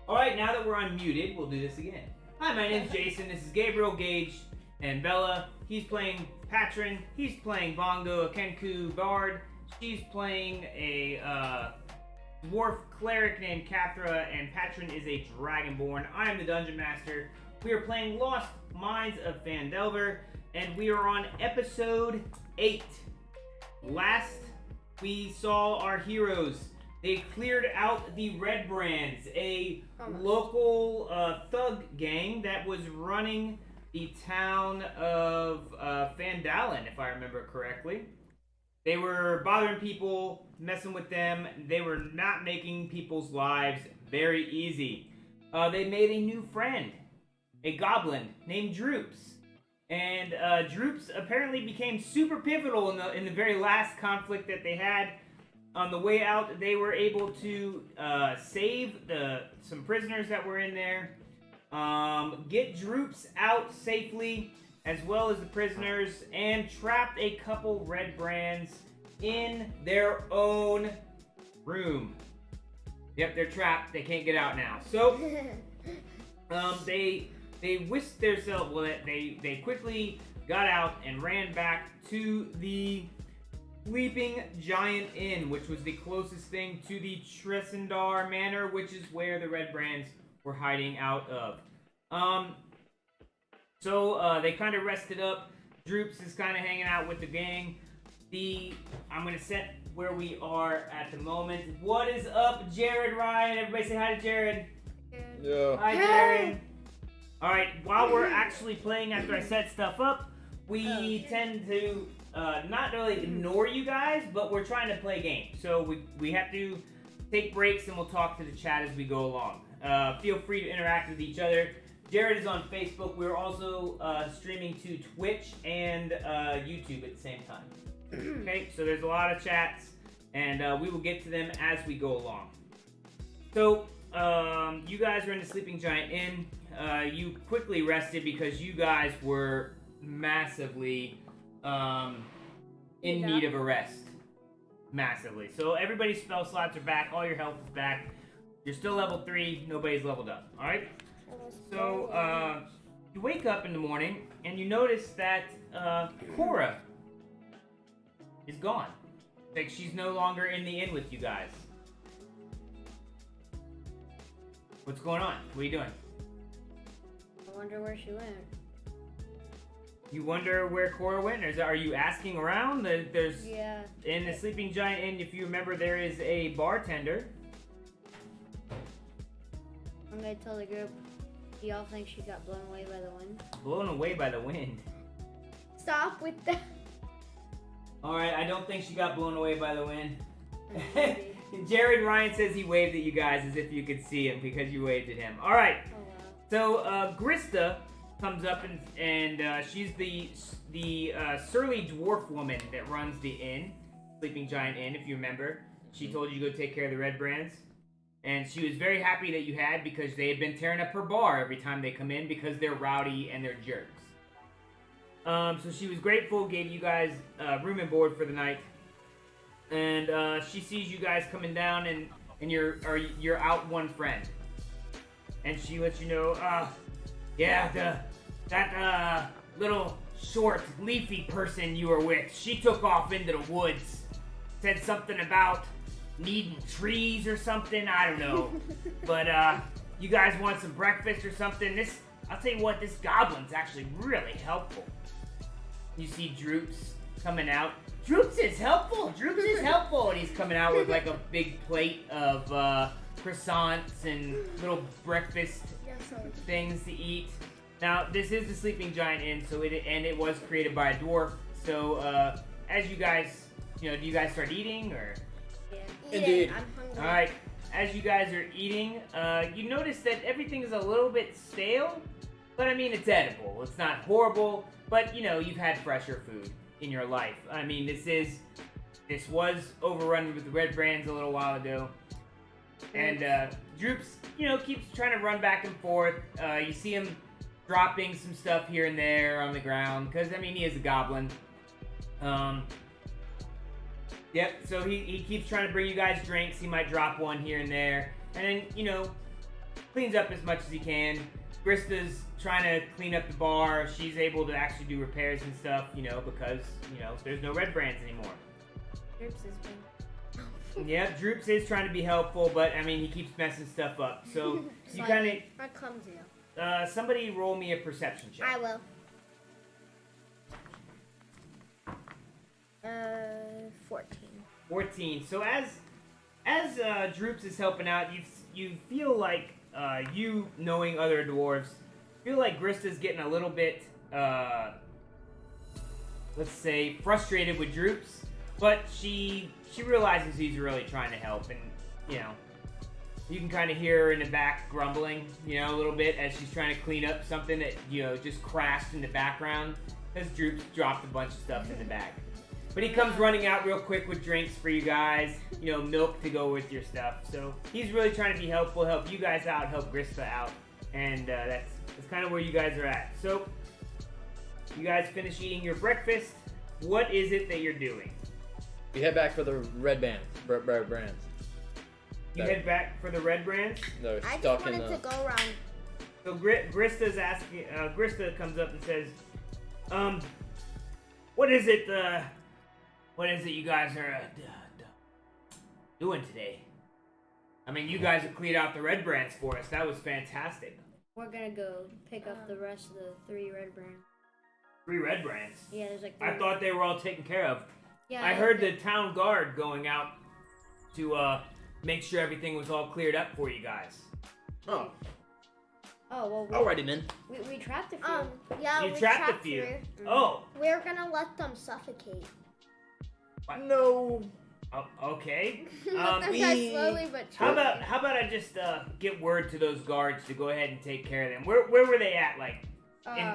Alright, now that we're unmuted, we'll do this again. Hi, my name's Jason. This is Gabriel, Gage, and Bella. He's playing Patron. He's playing Bongo, a Kenku Bard. She's playing a dwarf cleric named Kathra, and Patron is a Dragonborn. I am the Dungeon Master. We are playing Lost Mines of Phandelver, and we are on episode 8. Last we saw our heroes. They cleared out the Red Brands, a local thug gang that was running the town of Fandalon, if I remember correctly. They were bothering people, messing with them. They were not making people's lives very easy. They made a new friend, a goblin named Droops. And Droops apparently became super pivotal in the very last conflict that they had. On the way out, they were able to save some prisoners that were in there, get Droops out safely, as well as the prisoners, and trapped a couple Red Brands in their own room. Yep, they're trapped. They can't get out now. So, they whisked themselves. Well, they quickly got out and ran back to the Sleeping Giant Inn, which was the closest thing to the Tresendar Manor, which is where the Red Brands were hiding out of. So they kind of rested up. Droops is kind of hanging out with the gang. I'm going to set where we are at the moment. What is up, Jared, Ryan? Everybody say hi to Jared. Yeah. Hi, Jared. All right, while we're actually playing after I set stuff up, we tend to not really ignore you guys, but we're trying to play games. So we have to take breaks and we'll talk to the chat as we go along. Feel free to interact with each other. Jared is on Facebook. We're also streaming to Twitch and YouTube at the same time. Okay, so there's a lot of chats, and we will get to them as we go along. So you guys are in the Sleeping Giant Inn. You quickly rested because you guys were massively in need of a rest. Massively. So everybody's spell slots are back. All your health is back. You're still level 3. Nobody's leveled up. Alright? So you wake up in the morning and you notice that Cora is gone. Like she's no longer in the inn with you guys. What's going on? What are you doing? I wonder where she went. You wonder where Cora went? Are you asking around? There's Yeah. in the Sleeping Giant Inn, if you remember, there is a bartender. I'm gonna tell the group. Do y'all think she got blown away by the wind? Blown away by the wind. Stop with that. Alright, I don't think she got blown away by the wind. Maybe. Jared Ryan says he waved at you guys as if you could see him because you waved at him. Alright, Oh wow. so Grista comes up and she's the surly dwarf woman that runs the inn, Sleeping Giant Inn, if you remember. She told you to go take care of the Red Brands. And she was very happy that you had because they had been tearing up her bar every time they come in because they're rowdy and they're jerks. So she was grateful, gave you guys room and board for the night. And she sees you guys coming down and you're out one friend. And she lets you know, yeah, that little short leafy person you were with, she took off into the woods. Said something about needing trees or something, I don't know. But you guys want some breakfast or something? I'll tell you what, this goblin's actually really helpful. You see Droops coming out. Droops is helpful! Droops is helpful! And he's coming out with like a big plate of croissants and little breakfast things to eat. Now, this is the Sleeping Giant Inn, so it was created by a dwarf. So, as you guys, do you guys start eating, or? Yeah. Indeed. I'm hungry. Alright, as you guys are eating, you notice that everything is a little bit stale, but I mean, it's edible. It's not horrible, but you've had fresher food in your life. I mean, this was overrun with the Red Brands a little while ago. And Droops, keeps trying to run back and forth. You see him dropping some stuff here and there on the ground, because, I mean, he is a goblin. Yep, so he keeps trying to bring you guys drinks. He might drop one here and there. And then, cleans up as much as he can. Brista's trying to clean up the bar. She's able to actually do repairs and stuff, because, there's no red brands anymore. Droops has been. Yeah, Droops is trying to be helpful, but, he keeps messing stuff up. So, you kind of... Or clumsy. Somebody roll me a perception check. I will. 14. 14. So, as Droops is helping out, you feel like, you knowing other dwarves, feel like Grista's getting a little bit, let's say, frustrated with Droops, but she realizes he's really trying to help, and, you can kind of hear her in the back grumbling, a little bit as she's trying to clean up something that, just crashed in the background, because Droops dropped a bunch of stuff in the bag. But he comes running out real quick with drinks for you guys, milk to go with your stuff. So he's really trying to be helpful, help you guys out, help Grista out. And that's kind of where you guys are at. So you guys finish eating your breakfast. What is it that you're doing? We head back for the red bands. Brands. You head back for the red brands? They're I stuck just wanted to go around. So Grista's asking, Grista comes up and says, what is it you guys are doing today? You guys have cleared out the red brands for us. That was fantastic. We're gonna go pick up the rest of the 3 red brands. 3 red brands? Yeah, there's like 3. I thought they were all taken care of. Yeah, I heard the town guard going out to make sure everything was all cleared up for you guys. Oh. Oh, well, Alrighty, then. we trapped a few. Yeah, You we trapped a few. through. Oh. We're gonna let them suffocate. What? No. Oh, okay. Let them die slowly but How surely. about I just get word to those guards to go ahead and take care of them? Where were they at, like,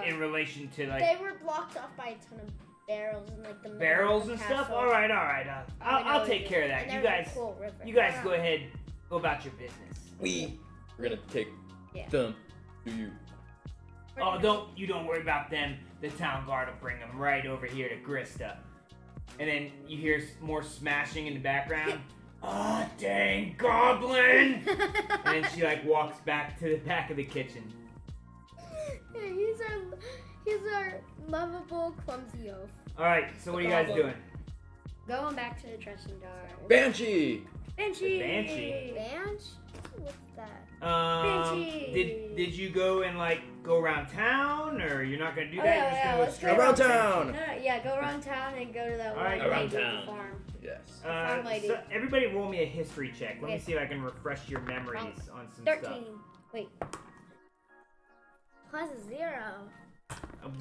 in relation to, like... They were blocked off by a ton of barrels and like the middle barrels of the and castle. stuff? Alright. I'll take care of that. And You there's a guys cool river. go ahead, go about your business. We're gonna take Yeah. them to you. Oh, don't worry about them. The town guard will bring them right over here to Grista. And then you hear more smashing in the background. Ah, dang goblin! And she like walks back to the back of the kitchen. Yeah, he's our lovable clumsy oaf. All right, so what are you guys doing? Going back to the dressing jar. Banshee! Banshee! Banshee. Bansh? What's that? Banshee. Did you go and like go around town, or you're not gonna do Oh, that? yeah, You're just yeah, gonna go let's straight go around to town. Banshee? No, go around town and go to that All right, one around lady at town. the farm. Yes. farm lady. So everybody roll me a history check. Let me Okay. see if I can refresh your memories on some 13. stuff. Wait. Plus 0.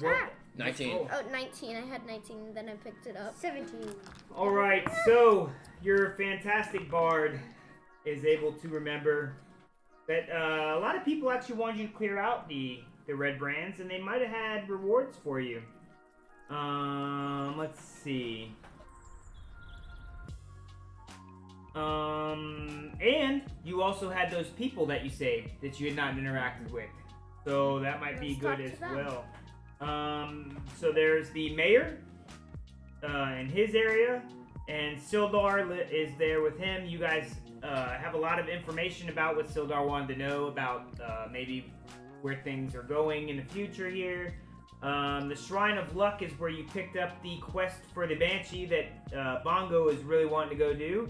What? 19. Oh, 19. I had 19, then I picked it up. 17. All right, so your fantastic bard is able to remember that a lot of people actually wanted you to clear out the red brands, and they might have had rewards for you. Let's see. And you also had those people that you saved that you had not interacted with, so that might be Let's good talk as to them. well. So there's the mayor in his area, and Sildar is there with him. You guys have a lot of information about what Sildar wanted to know about maybe where things are going in the future here. The Shrine of Luck is where you picked up the quest for the Banshee that Bongo is really wanting to go do.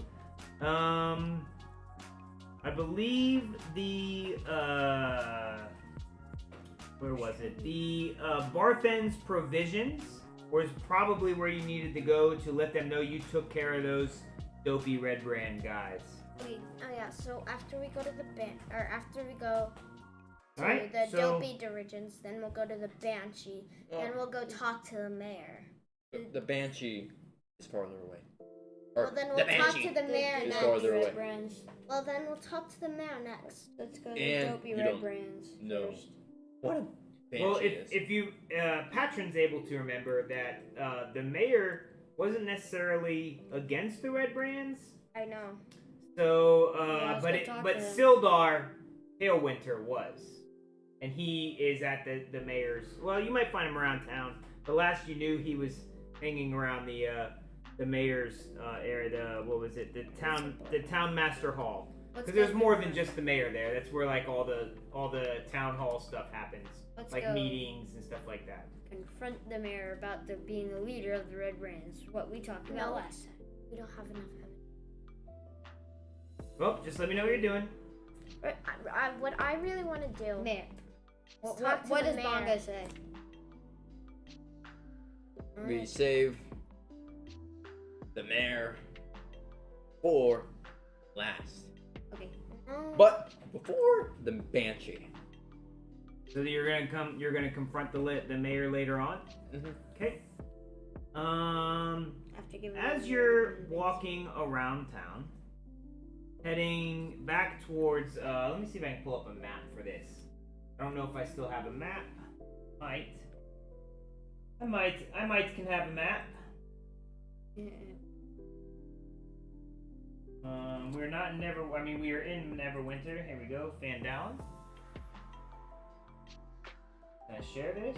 I believe the where was it? The Barthen's Provisions was probably where you needed to go to let them know you took care of those dopey red brand guys. Wait, oh yeah, so after we go to the after we go to Alright, the so dopey dirigens, then we'll go to the Banshee, then we'll go talk to the mayor. The Banshee is farther away. Well, then we'll talk to the mayor is next. farther away. Red brands. Well, then we'll talk to the mayor next. Let's go to And the dopey you red don't brands know first. what a Banshee well, is. if you Patron's able to remember that the mayor wasn't necessarily against the red brands. I know. So, Yeah, let's go talk but to him. Sildar Palewinter was, and he is at the mayor's. Well, you might find him around town. The last you knew, he was hanging around the mayor's area. What was it? The town master hall. Let's Because go there's more than confront- just the mayor there. That's where like all the town hall stuff happens, Let's like go meetings and stuff like that. confront the mayor about being the leader of the Red Brands. What we talked about No. last time. We don't have enough evidence. Well, just let me know what you're doing. But what I really want to do. Mayor. Let's What, talk to what the does mayor. Bongo say? We save the mayor for last. Okay. No. But before the banshee. So you're gonna confront the mayor later on. Mm-hmm. Okay. After giving As the you're mayor- walking around town, heading back towards, let me see if I can pull up a map for this. I don't know if I still have a map. I might can have a map. We're not in we are in Neverwinter. Here we go, Fandalon. Can I share this?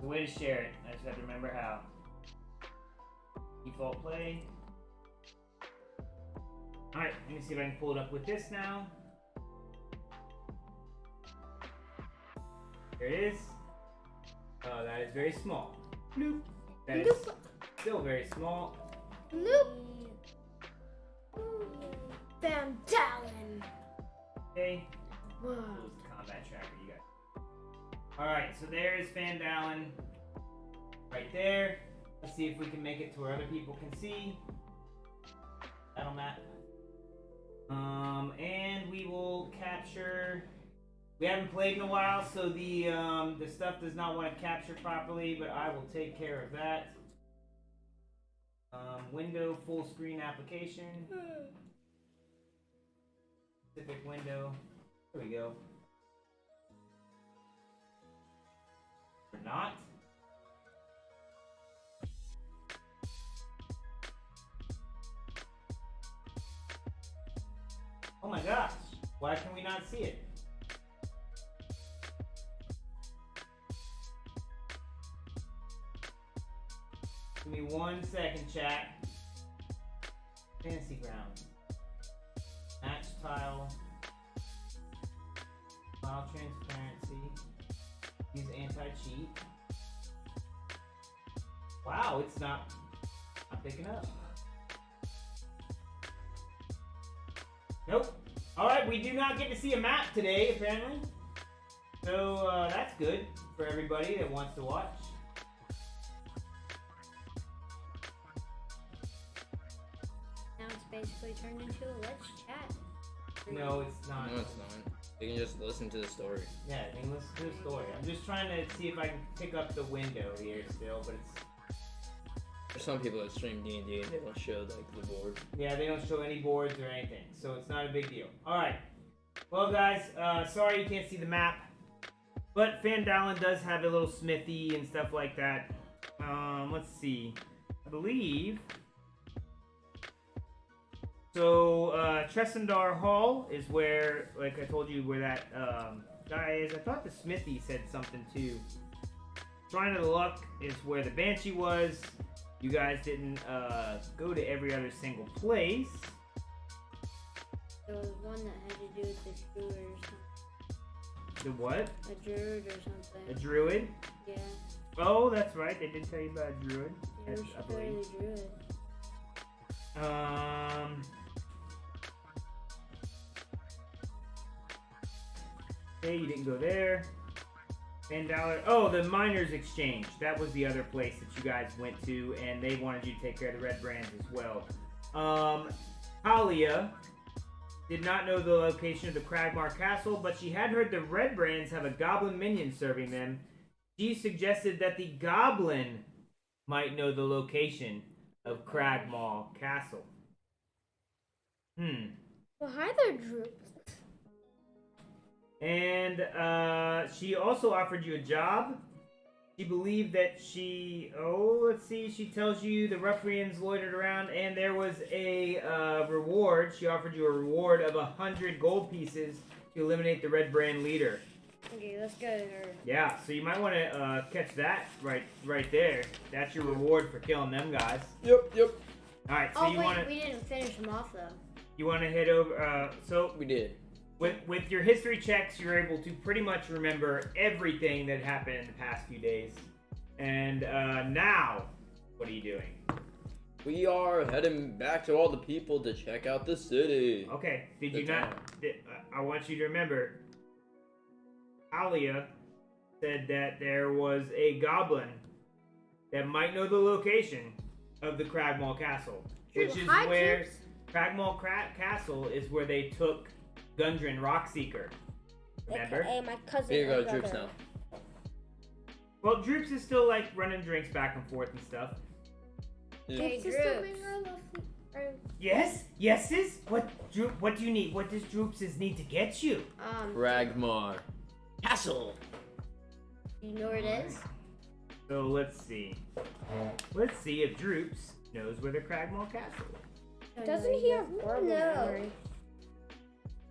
The way to share it, I just have to remember how. Default play. Alright, let me see if I can pull it up with this now. There it is. Oh, that is very small. Bloop. That is still very small. Loop. Fandalon. Okay. Whoa. Close the combat tracker, you guys. Alright, so there is Fandalon. Right there. Let's see if we can make it to where other people can see. Battle map. And we will capture. We haven't played in a while, so the stuff does not want to capture properly, but I will take care of that. Window full screen application. Specific window. There we go. Or not. Oh my gosh, why can we not see it? Give me 1 second, chat. Fantasy grounds. Match tile. File transparency. Use anti-cheat. Wow, it's not picking up. Nope. Alright, we do not get to see a map today, apparently. So, that's good for everybody that wants to watch. Now it's basically turned into a let's chat. No, it's not. No, it's not. You can just listen to the story. Yeah, I can listen to the story. I'm just trying to see if I can pick up the window here still, but it's... There's some people that stream D&D and they don't show like the board. Yeah, they don't show any boards or anything, so it's not a big deal. Alright. Well, guys, sorry you can't see the map. But Fandalon does have a little smithy and stuff like that. Let's see. I believe... So, Tressendar Hall is where, like I told you, where that guy is. I thought the smithy said something too. Shrine of the Luck is where the Banshee was. You guys didn't go to every other single place. There was one that had to do with the druid or something. The what? A druid or something. A druid? Yeah. Oh, that's right. They did tell you about a druid. Yeah, we I should go believe. to the druid. Okay, you didn't go there. $10. Oh, the Miners Exchange. That was the other place that you guys went to, and they wanted you to take care of the Red Brands as well. Talia did not know the location of the Cragmar Castle, but she had heard the Red Brands have a goblin minion serving them. She suggested that the goblin might know the location of Cragmaw Castle. Well, hi there, Drew. And she also offered you a job. She believed that she... Oh, let's see. She tells you the ruffians loitered around and there was a reward. She offered you a reward of 100 gold pieces to eliminate the Red Brand leader. Okay, let's go to her. Yeah, so you might want to catch that right there. That's your reward for killing them guys. Yep. All right, so Oh you wait, want to we didn't finish him off though. head over. So We did. with your history checks, you're able to pretty much remember everything that happened in the past few days. And now, what are you doing? We are heading back to all the people to check out the city. Okay, did The you not? town. I want you to remember. Alia said that there was a goblin that might know the location of the Cragmaw Castle, which is Hi, where Droops. Cragmaw Castle is where they took Gundren Rockseeker. Remember? AKA my cousin. Here you go, and Droops brother. now. Well, Droops is still like running drinks back and forth and stuff. Hey, Droops is still Droops. being our lovely- our- Yes, yeses. What do you need? What does Droopses need to get you? Ragmar Castle. Do you know where it is? So let's see. Let's see if Droops knows where the Cragmaw Castle is. Doesn't he have horrible No. memory?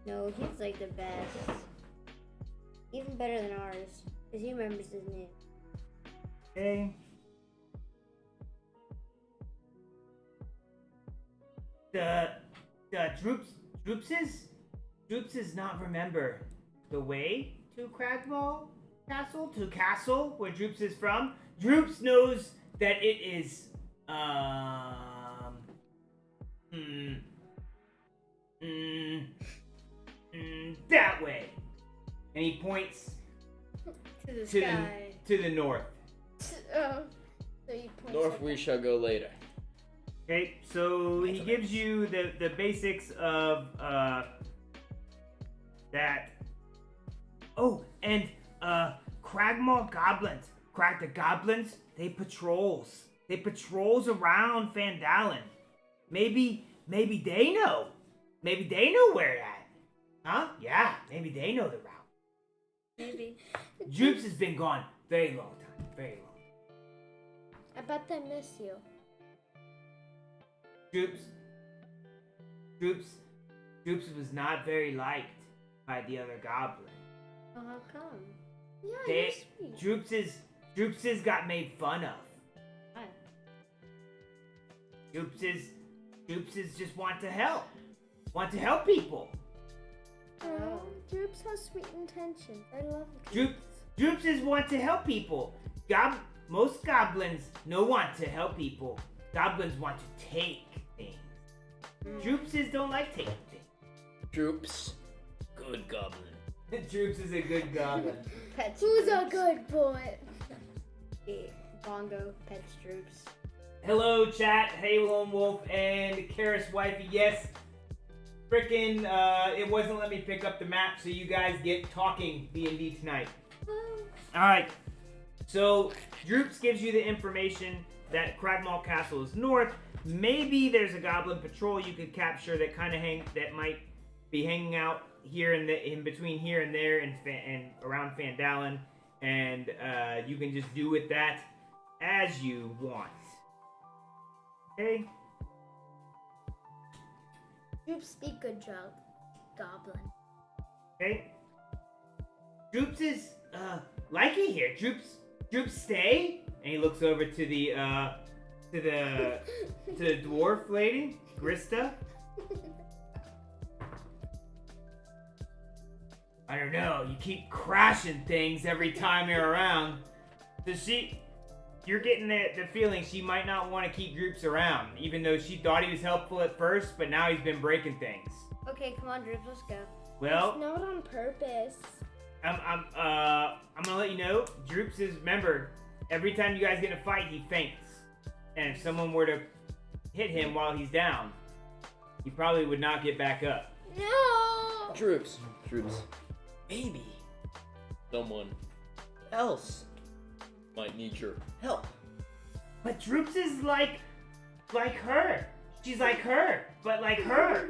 No, he's like the best. Even better than ours. Because he remembers his name. Okay. The Droopses not remember the way to Cragmaw Castle, to Castle where Droops is from. Droops knows that it is that way, and he points To the to sky. the north. So you point North at we that. shall go later. Okay, so he gives you the basics of that. Oh, and Cragmaw goblins. The goblins, they patrols. They patrols around Fandalon. Maybe they know. Maybe they know where it at. Huh? Yeah, maybe they know the route. Maybe. Droops has been gone very long time. Very long. I bet they miss you. Droops was not very liked by the other goblins. Oh, how come? Yeah, you're sweet. Droopses got made fun of. Why? Droopses just want to help people. Oh, Droops has sweet intentions. I love Droops. Droopses want to help people. Most goblins no want to help people. Goblins want to take things. Droopses don't like taking things. Droops. Good goblin. Droops is a good goblin. Pets Who's a Droops. good boy? Yeah, Bongo, Pets Droops. Hello, chat. Hey, Lone Wolf and Karis Wifey. Yes, frickin' it wasn't letting me pick up the map, so you guys get talking D&D tonight. All right. So Droops gives you the information that Cragmaw Castle is north. Maybe there's a goblin patrol you could capture that that might be hanging out here in between here and there and around Fandalon, and you can just do with that as you want. Okay. Droops, speak good job, Goblin. Okay. Droops is like it here. Droops stay, and he looks over to the dwarf lady, Grista. I don't know. You keep crashing things every time you're around. You're getting the feeling she might not want to keep Droops around, even though she thought he was helpful at first, but now he's been breaking things. Okay, come on, Droops, let's go. Well, It's not on purpose. I'm gonna let you know, Droops is, remember, every time you guys get in a fight, he faints. And if someone were to hit him while he's down, he probably would not get back up. No. Droops. Maybe someone else might need your help. But Droops is like her. She's like her, but like her.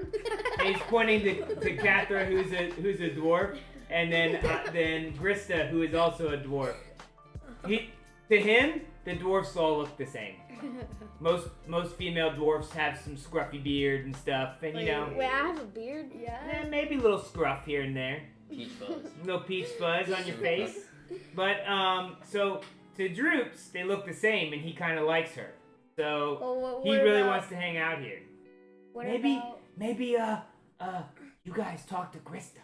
And he's pointing to Catherine, who's a dwarf, and then Grista, who is also a dwarf. To him, the dwarfs all look the same. Most female dwarfs have some scruffy beard and stuff, and you know, Wait, I have a beard. Yeah. maybe a little scruff here and there. Peach fuzz. Little peach fuzz on your face. But, so to Droops, they look the same, and he kind of likes her. So Well, he really wants to hang out here. What Maybe, about... maybe, you guys talk to Grista.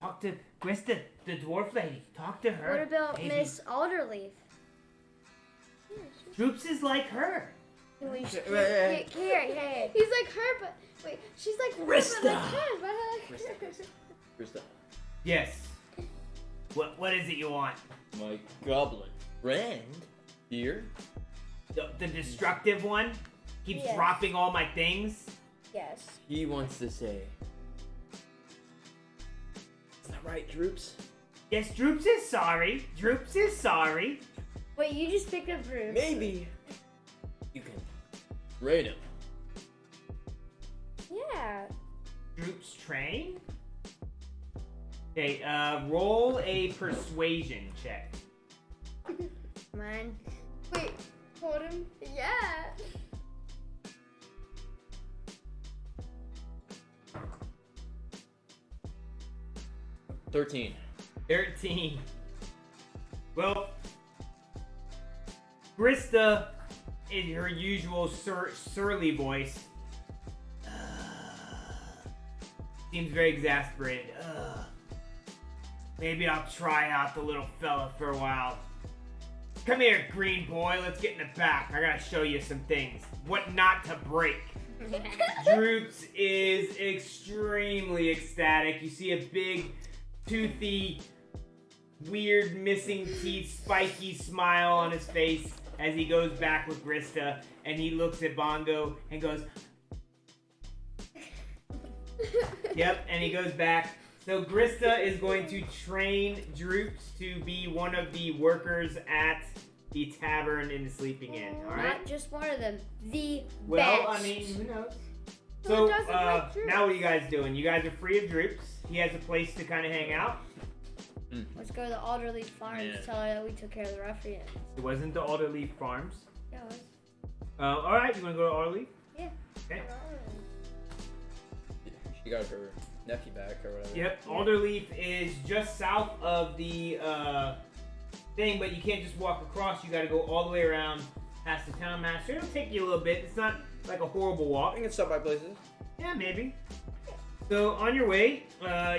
Talk to Grista, the dwarf lady. Talk to her. What about Maybe. Miss Alderleaf? Droops is like her. Wait. Here. He's like her, but wait, she's like her, but Rista. like her, but like her. Krista. Yes. What is it you want? My goblin friend here. The destructive one? Keeps Yes. dropping all my things? Yes. He wants to say. Is that right, Droops? Yes, Droops is sorry. Droops is sorry. Wait, you just picked up Droops. Maybe you can raid him. Yeah. Droops train? Okay, roll a persuasion check. Mine. Wait, hold him. Yeah. $13. 13. Well, Grista, in her usual surly voice, seems very exasperated. Maybe I'll try out the little fella for a while. Come here, green boy. Let's get in the back. I gotta show you some things. What not to break. Droops is extremely ecstatic. You see a big, toothy, weird, missing teeth, spiky smile on his face as he goes back with Grista, and he looks at Bongo and goes, yep, and he goes back. So Grista is going to train Droops to be one of the workers at the tavern in the Sleeping Inn, alright? Not just one of them. The Well, best. I mean, who knows? Who So, doesn't like Droops? now what are you guys doing? You guys are free of Droops. He has a place to kind of hang out. Let's go to the Alderleaf Farms. Yeah. Tell her that we took care of the ruffians. It wasn't the Alderleaf Farms. Yeah, it was. Alright, you want to go to Alderleaf? Yeah. Okay. She got her nephew back or whatever. Yep, Alderleaf is just south of the thing, but you can't just walk across. You got to go all the way around past the town master. It'll take you a little bit. It's not like a horrible walk. I can stop by places. Yeah, maybe. So on your way,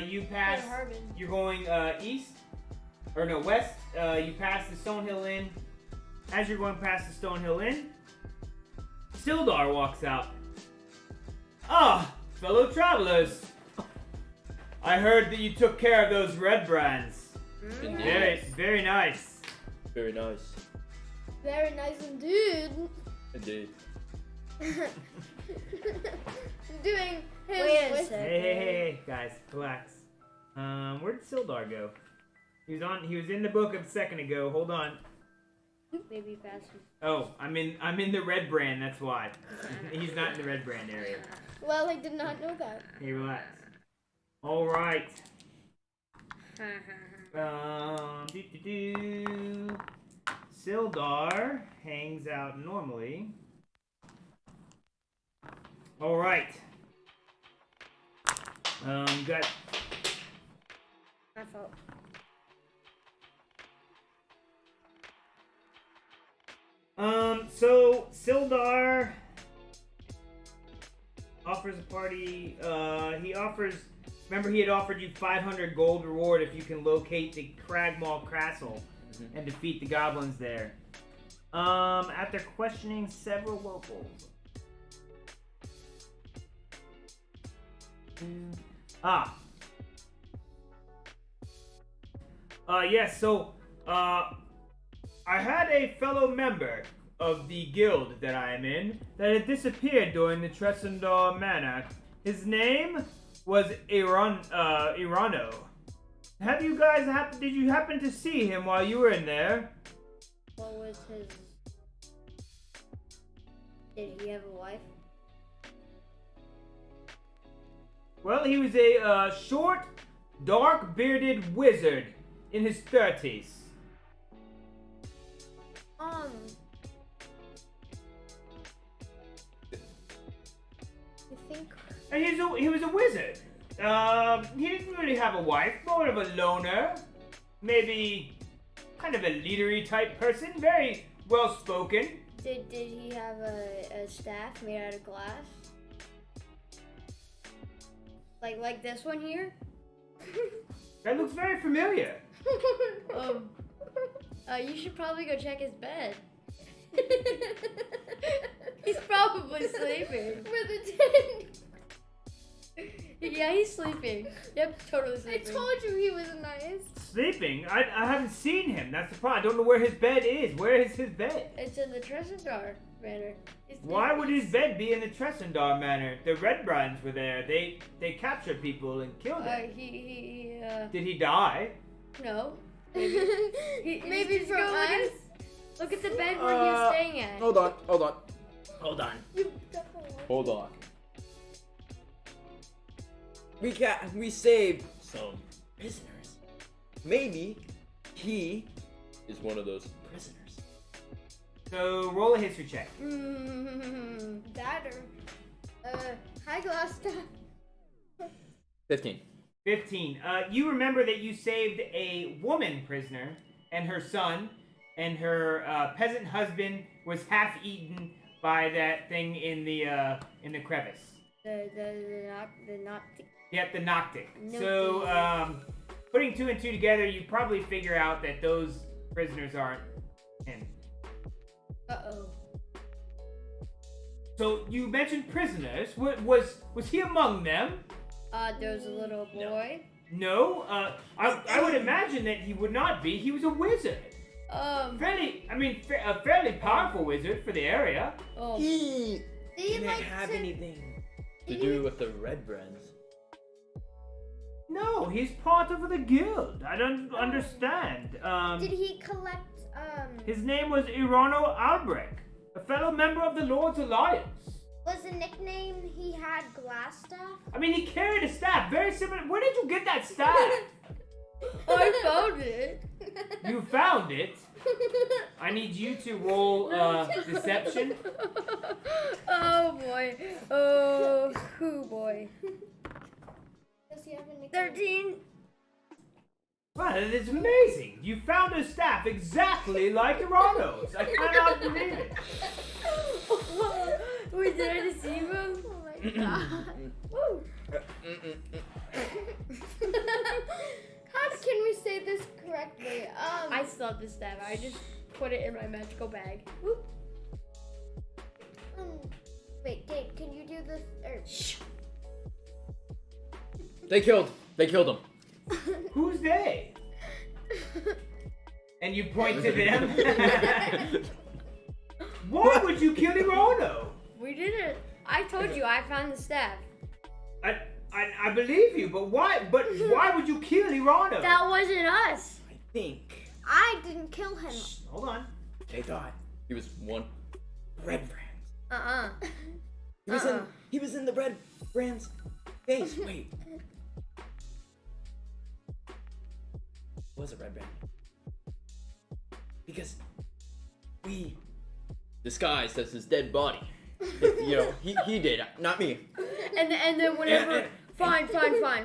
you pass. Hey, Harbin. You're going east, or no, west. You pass the Stonehill Inn. As you're going past the Stonehill Inn, Sildar walks out. Ah, fellow travelers. I heard that you took care of those red brands. Indeed. Very nice. Very nice. Very nice indeed. Indeed. Doing his Wait a voice. sec. Hey, guys, relax. Where'd Sildar go? He was in the book a second ago. Hold on. Maybe faster. Oh, I'm in the red brand. That's why. He's not in the red brand area. Well, I did not know that. Hey, relax. All right. Sildar hangs out normally. All right. Got. My fault. So Sildar offers a party. He offers. Remember, he had offered you 500 gold reward if you can locate the Cragmaw Castle and defeat the goblins there. After questioning several locals. Yes, so, I had a fellow member of the guild that I am in that had disappeared during the Tresendar Manor. His name was Irano. Have you guys did you happen to see him while you were in there? What was his... Did he have a wife? Well, he was a short, dark-bearded wizard in his 30s. You think? And he was a wizard. He didn't really have a wife, more of a loner. Maybe kind of a leadery type person, very well spoken. Did he have a staff made out of glass? Like this one here? That looks very familiar. You should probably go check his bed. He's probably sleeping. For the tent. Yeah, he's sleeping. Yep, totally I sleeping. told you he was nice. Sleeping? I haven't seen him. That's the problem. I don't know where his bed is. Where is his bed? It's in the Tressendar Manor. Why would his bed be in the Tressendar Manor? The Red Brands were there. They captured people and killed them. Did he die? No. Maybe just from go look us. Look at the bed where he was staying at. Hold on. You definitely want Hold on. We saved some prisoners. Maybe he is one of those prisoners. So roll a history check. that or high glass stuff. 15. 15. You remember that you saved a woman prisoner and her son, and her peasant husband was half eaten by that thing in the crevice. The Yep, the Noctic. No So, putting two and two together, you probably figure out that those prisoners aren't him. Uh-oh. So you mentioned prisoners. Was he among them? There was a little boy. No. I would imagine that he would not be. He was a wizard. A fairly powerful wizard for the area. He Didn't have anything to do with the Red Brands. No, he's part of the guild. I don't understand. Did he collect His name was Irano Albrecht, a fellow member of the Lord's Alliance. was the nickname he had glass staff? I mean, he carried a staff very similar. Where did you get that staff? I found it. You found it. I need you to roll deception. Oh boy. Oh boy. Does he have a nickname? 13. Wow, that is amazing. You found a staff exactly like Irano's. I cannot believe it. Wait, did I deceive him? Oh my god. Woo. How can we say this correctly? I still have the staff. I just put it in my magical bag. Whoop. Wait, Gabe, can you do this? Shh. They killed him. Who's they? And you point to them? Why would you kill Irano? We did it. I told you I found the staff. I believe you, but why? But why would you kill Irano? That wasn't us. I think I didn't kill him. Hold on. they thought he was one Red Brands. He was in the Red Brands face. Wait. Was a Red Brand. Because we disguised as his dead body. You know, he did, not me. And then whenever fine.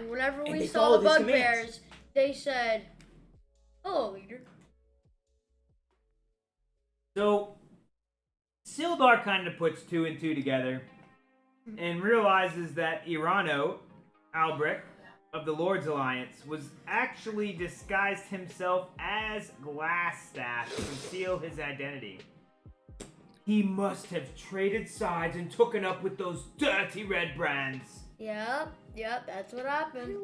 Whenever and we they saw followed the his bugbears, commands. they said, "Hello, leader." So, Sildar kind of puts two and two together and realizes that Irano Albrecht of the Lord's Alliance was actually disguised himself as Glassstaff to conceal his identity. He must have traded sides and taken up with those dirty Red Brands. Yep, that's what happened.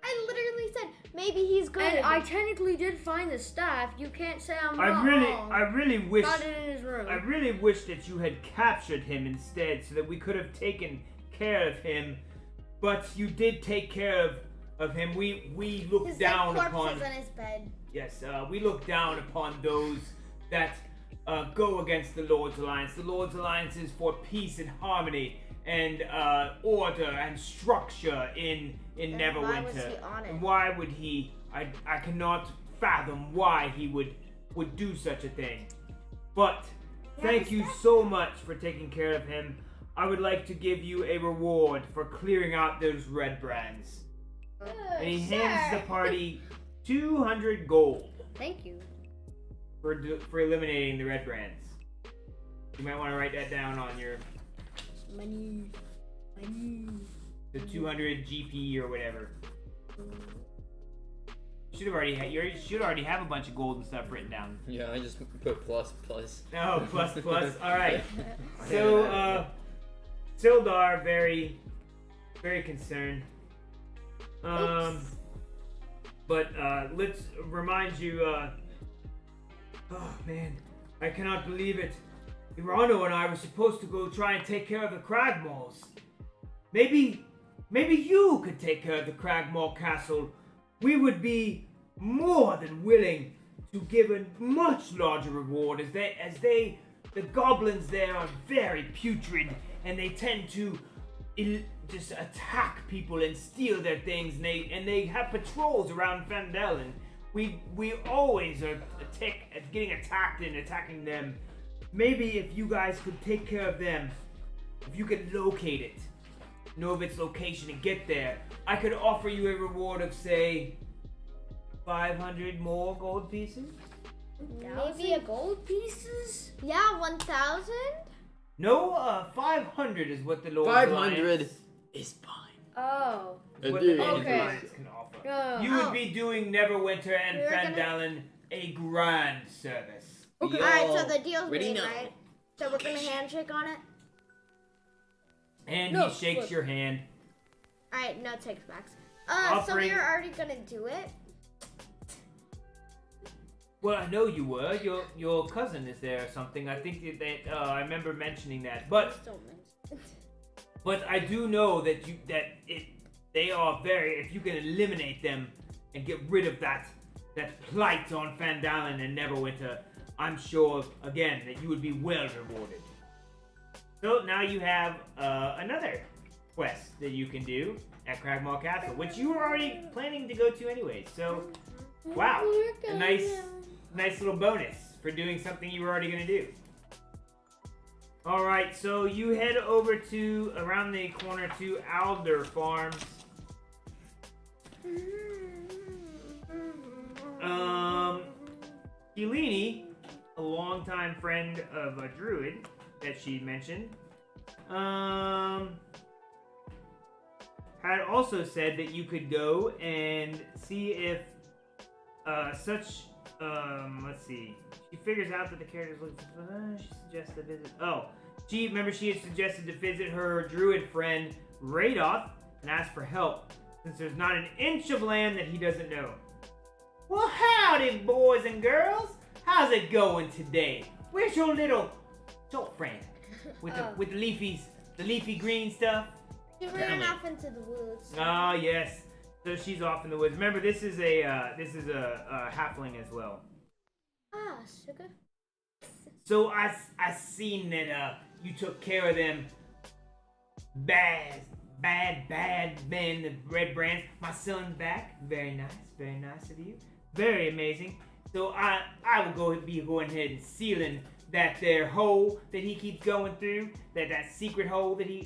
I literally said maybe he's good. And I technically did find the staff. You can't say I'm wrong. I really wish. Found it in his room. I really wish that you had captured him instead, so that we could have taken care of him. But you did take care of him. We look his down dead upon. corpse is in his bed. Yes, we look down upon those that go against the Lord's Alliance. The Lord's Alliance is for peace and harmony and order and structure in Then Neverwinter. why was he on it? And why would he? I cannot fathom why he would do such a thing. But thank you so much for taking care of him. I would like to give you a reward for clearing out those red brands. And he hands the party 200 gold Thank you. for eliminating the red brands. You might want to write that down on your Money. the 200 GP or whatever. You should already have a bunch of gold and stuff written down. Yeah, I just put plus. Oh, plus. All right. So, Sildar, very, very concerned. But let's remind you. Oh man, I cannot believe it. Irano and I were supposed to go try and take care of the Cragmaws. Maybe you could take care of the Cragmaw Castle. We would be more than willing to give a much larger reward, as the goblins there are very putrid, and they tend to just attack people and steal their things, and they have patrols around Fandalon. We always are getting attacked and attacking them. Maybe if you guys could take care of them, if you could locate it, know of its location and get there, I could offer you a reward of, say, 500 more gold pieces? Maybe a gold pieces? Yeah, 1,000? No, 500 is what the Lord 500 is fine. Oh. What the Lord Okay. Alliance can offer. No. You would be doing Neverwinter and We were gonna- Fandalon a grand service. Okay. We Alright, all so the deal's already made, know. right? So we're gonna handshake on it? And No, he shakes look. your hand. Alright, no takes backs. So Offering- we were already gonna do it? Well, I know you were. Your cousin is there or something. I think that I remember mentioning that. But I do know that they are very. If you can eliminate them and get rid of that plight on Fandalon and Neverwinter, I'm sure again that you would be well rewarded. So now you have another quest that you can do at Cragmaw Castle, which you were already planning to go to anyway. So, wow, a nice little bonus for doing something you were already gonna do. All right, so you head over to around the corner to Alder Farms. Eleni, a longtime friend of a druid that she mentioned, had also said that you could go and see if let's see. She figures out that the character's looking for. She suggests a visit. Oh, she had suggested to visit her druid friend Radoth and ask for help, since there's not an inch of land that he doesn't know. Well, howdy, boys and girls. How's it going today? Where's your little short friend with the leafy green stuff? She ran off into the woods. Oh yes. So she's off in the woods. Remember, this is a halfling as well. Ah, sugar. So I seen that you took care of them bad men, the red brands. My son's back. Very nice of you. Very amazing. So I will be going ahead and sealing that there hole that he keeps going through, that secret hole that he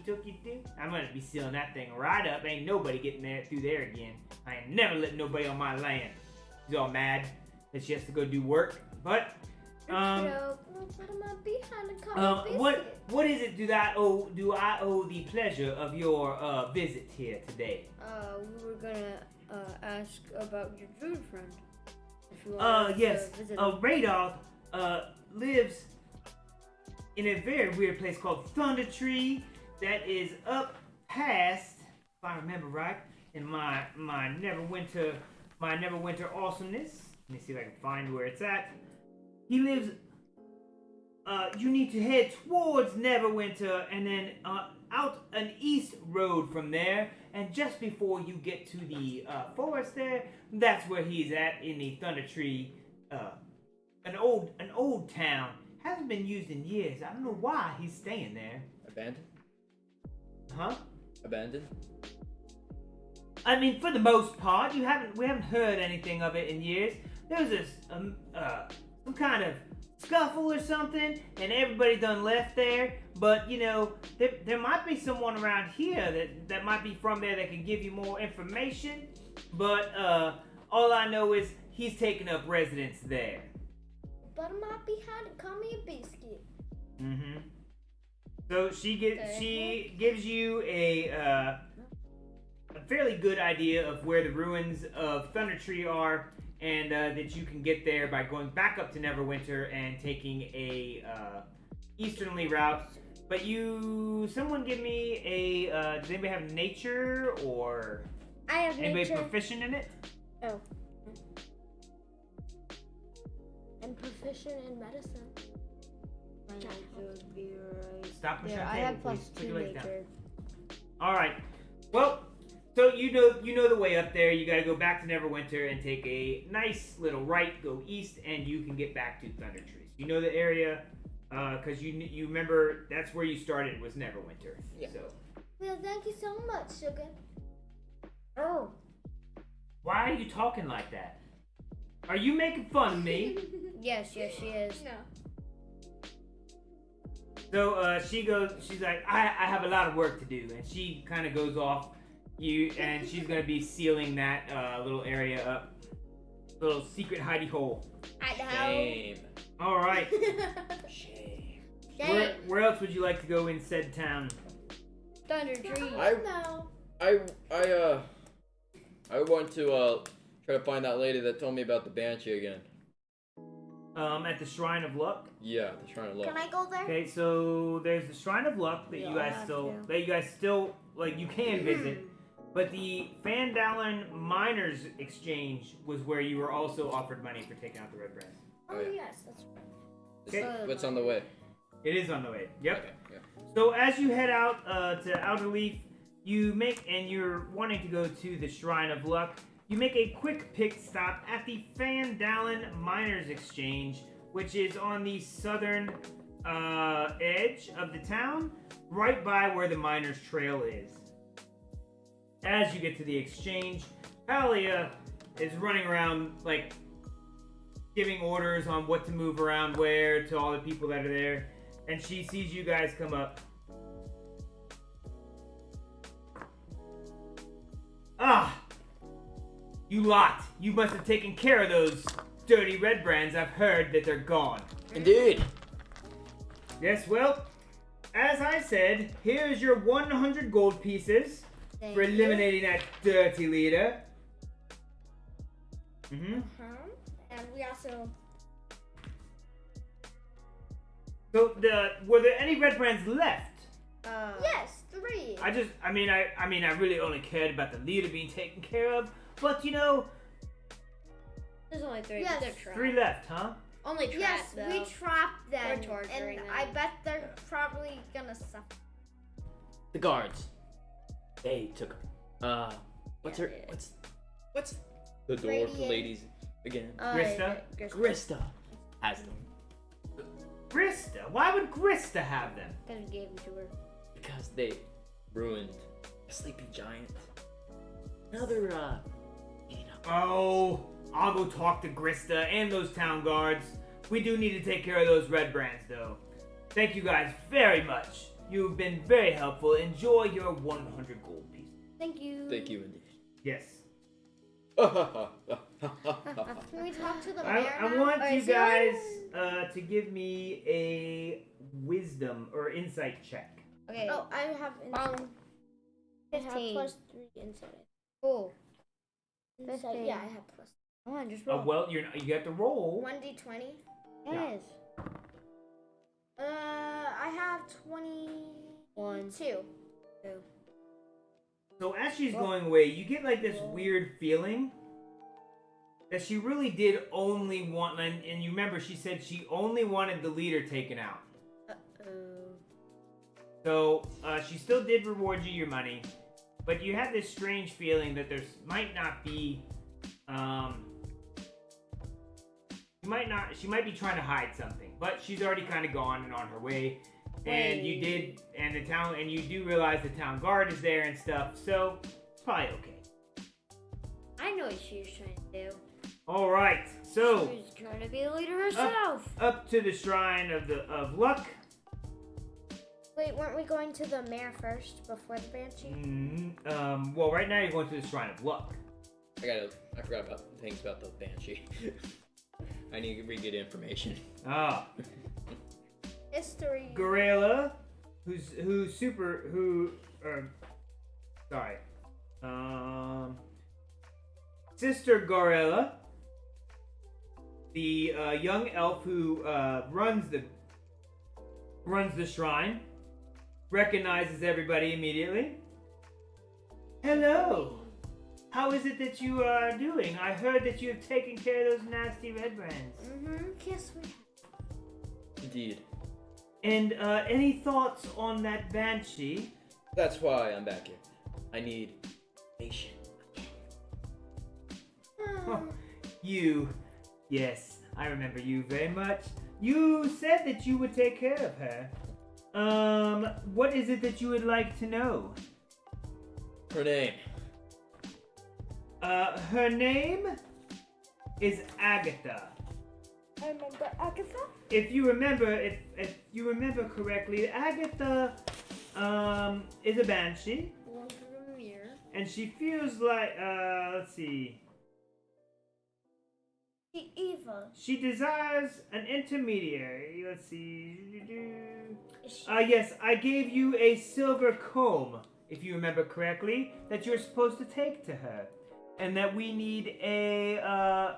took you to. I'm gonna be sealing that thing right up. Ain't nobody getting through there again. I ain't never letting nobody on my land. She's all mad that she has to go do work. But what is it? Do I owe the pleasure of your visit here today? We were gonna ask about your druid friend. If you want Yes. to visit him. Radoth lives in a very weird place called Thunder Tree that is up past, if I remember right, in my Neverwinter awesomeness. Let me see if I can find where it's at. He lives. You need to head towards Neverwinter and then out an east road from there, and just before you get to the forest there, that's where he's at, in the Thunder Tree. An old town. Hasn't been used in years. I don't know why he's staying there. Abandoned? Huh? Abandoned? I mean, for the most part, we haven't heard anything of it in years. There was some kind of scuffle or something, and everybody done left there. But you know, there might be someone around here that might be from there that can give you more information. But all I know is he's taking up residence there. But I might be hiding. Call me a biscuit. Mm-hmm. So she gives you a fairly good idea of where the ruins of Thunder Tree are, and that you can get there by going back up to Neverwinter and taking a easternly route. But someone give me a, does anybody have nature, or I have anybody nature. proficient in it? Oh. I'm proficient in medicine. Stop pushing Yeah, the I table, have plus please. Put 2 your legs down. nature. All right. Well, so you know the way up there. You got to go back to Neverwinter and take a nice little right, go east, and you can get back to Thunder Tree. You know the area, because you remember that's where you started was Neverwinter. Yeah. So. Well, thank you so much, Sugar. Oh. Why are you talking like that? Are you making fun of me? Yes, she is. No. So she's like, I have a lot of work to do, and she kind of goes off. And she's gonna be sealing that little area up, little secret hidey hole. Shame. All right. Shame. Where else would you like to go in said town? Thunder Tree. No. I want to try to find that lady that told me about the Banshee again. At the Shrine of Luck. Yeah, the Shrine of Luck. Can I go there? Okay, so there's the Shrine of Luck that you guys still like you can visit, but the Fandalon Miners Exchange was where you were also offered money for taking out the Red Brands. Oh, Oh, yeah. yes, that's right. Okay. What's on the way? It is on the way. Yep. Okay, yeah. So as you head out to Outer Leaf, you're wanting to go to the Shrine of Luck. You make a quick pit stop at the Fandalon Miners Exchange, which is on the southern edge of the town, right by where the Miners Trail is. As you get to the exchange, Alia is running around, like, giving orders on what to move around where to all the people that are there, and she sees you guys come up. Ah! You lot! You must have taken care of those dirty red brands. I've heard that they're gone. Indeed. Yes, well, as I said, here's your 100 gold pieces for eliminating that dirty leader. Mm-hmm. And we also. So, were there any red brands left? Yes, 3. I mean, I really only cared about the leader being taken care of, but you know, There's only 3. Yes. They're trapped. 3 left, huh? Only trapped, Yes, though. we trapped them. We're torturing and them. I bet they're probably gonna suffer. The guards. They took her. What's Yeah, her? yeah. What's the dwarf Radiant. ladies again? Grista? Grista has them Grista? Why would Grista have them? Because we gave them to her. because they ruined a sleeping giant. Another eating up. Oh, I'll go talk to Grista and those town guards. We do need to take care of those red brands, though. Thank you guys very much. You've been very helpful. Enjoy your 100 gold pieces. Thank you. Thank you indeed. Yes. Can we talk to the mayor I now? want Oh, you is there guys to give me a wisdom or insight check. Okay. Oh, I have insight. I have 15. plus 3 insight. Cool. Insight. 15. Yeah, I have plus. Come on, just roll. Well, you have to roll. 1d20. Yes. I have 22. So as she's going away, you get like this weird feeling that she really did only want, and you remember she said she only wanted the leader taken out. So she still did reward you your money, but you had this strange feeling that there might not be, she might be trying to hide something, but she's already kind of gone and on her way. And you do realize the town guard is there and stuff, so it's probably okay. I know what she was trying to do. All right, so She's trying to be the leader herself. up to the shrine of luck. Wait, weren't we going to the mayor first before the banshee? Well, right now you're going to the shrine of luck. I forgot about things about the banshee. I need to re-get information. Ah, History. Gorilla, Sister Gorilla, the young elf who runs the shrine, recognizes everybody immediately. Hello. How is it that you are doing? I heard that you have taken care of those nasty red brands. Yes, we have. Indeed. And any thoughts on that banshee? That's why I'm back here. I need patience. Oh, yes, I remember you very much. You said that you would take care of her. What is it that you would like to know? Her name. Her name is Agatha. I remember Agatha. If you remember correctly, Agatha is a banshee, and she feels like let's see. She evil. She desires an intermediary. Let's see. Is she Yes, I gave you a silver comb, if you remember correctly, that you're supposed to take to her. And that we need a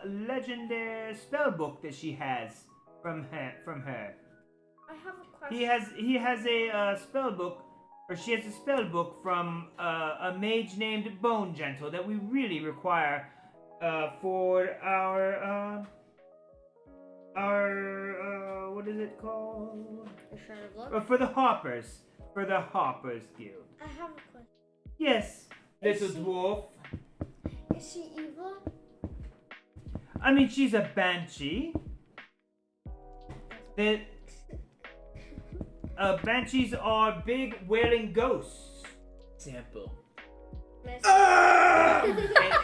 legendary spell book that she has from her. I have a question. He has a spell book, or she has a spell book from a mage named Bone Gentle that we really require for our what is it called? The Shrine of Luck? For the Hoppers Guild. I have a question. Yes, Is little she- dwarf. Is she evil? I mean, she's a banshee. Banshees are big wailing ghosts. Sample.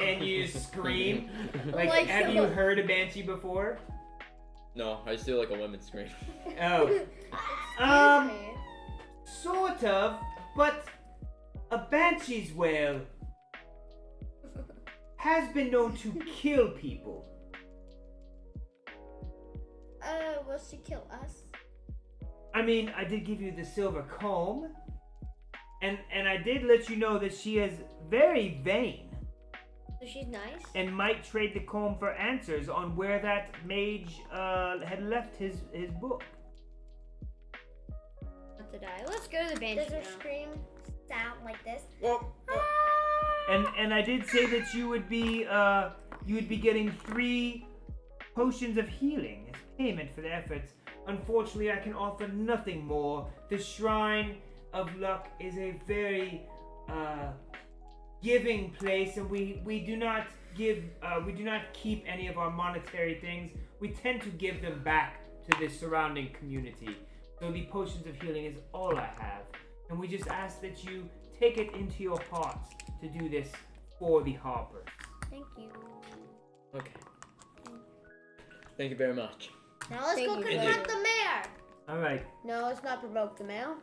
and you scream. Like, have you heard a banshee before? No, I just do like a women's scream. Oh. Sort of, but a banshee's wail has been known to kill people. Will she kill us? I mean, I did give you the silver comb, and I did let you know that she is very vain. So she's nice? And might trade the comb for answers on where that mage had left his book. Not to die. Let's go to the banshee Does her now. scream sound like this? And I did say that you would be getting 3 potions of healing as payment for the efforts. Unfortunately, I can offer nothing more. The Shrine of Luck is a very giving place, and we do not keep any of our monetary things. We tend to give them back to the surrounding community. So the potions of healing is all I have, and we just ask that you take it into your hearts to do this for the Harpers. Thank you. Okay. Thank you very much. Now let's Thank go you. confront the mayor. All right. No, let's not provoke the mail.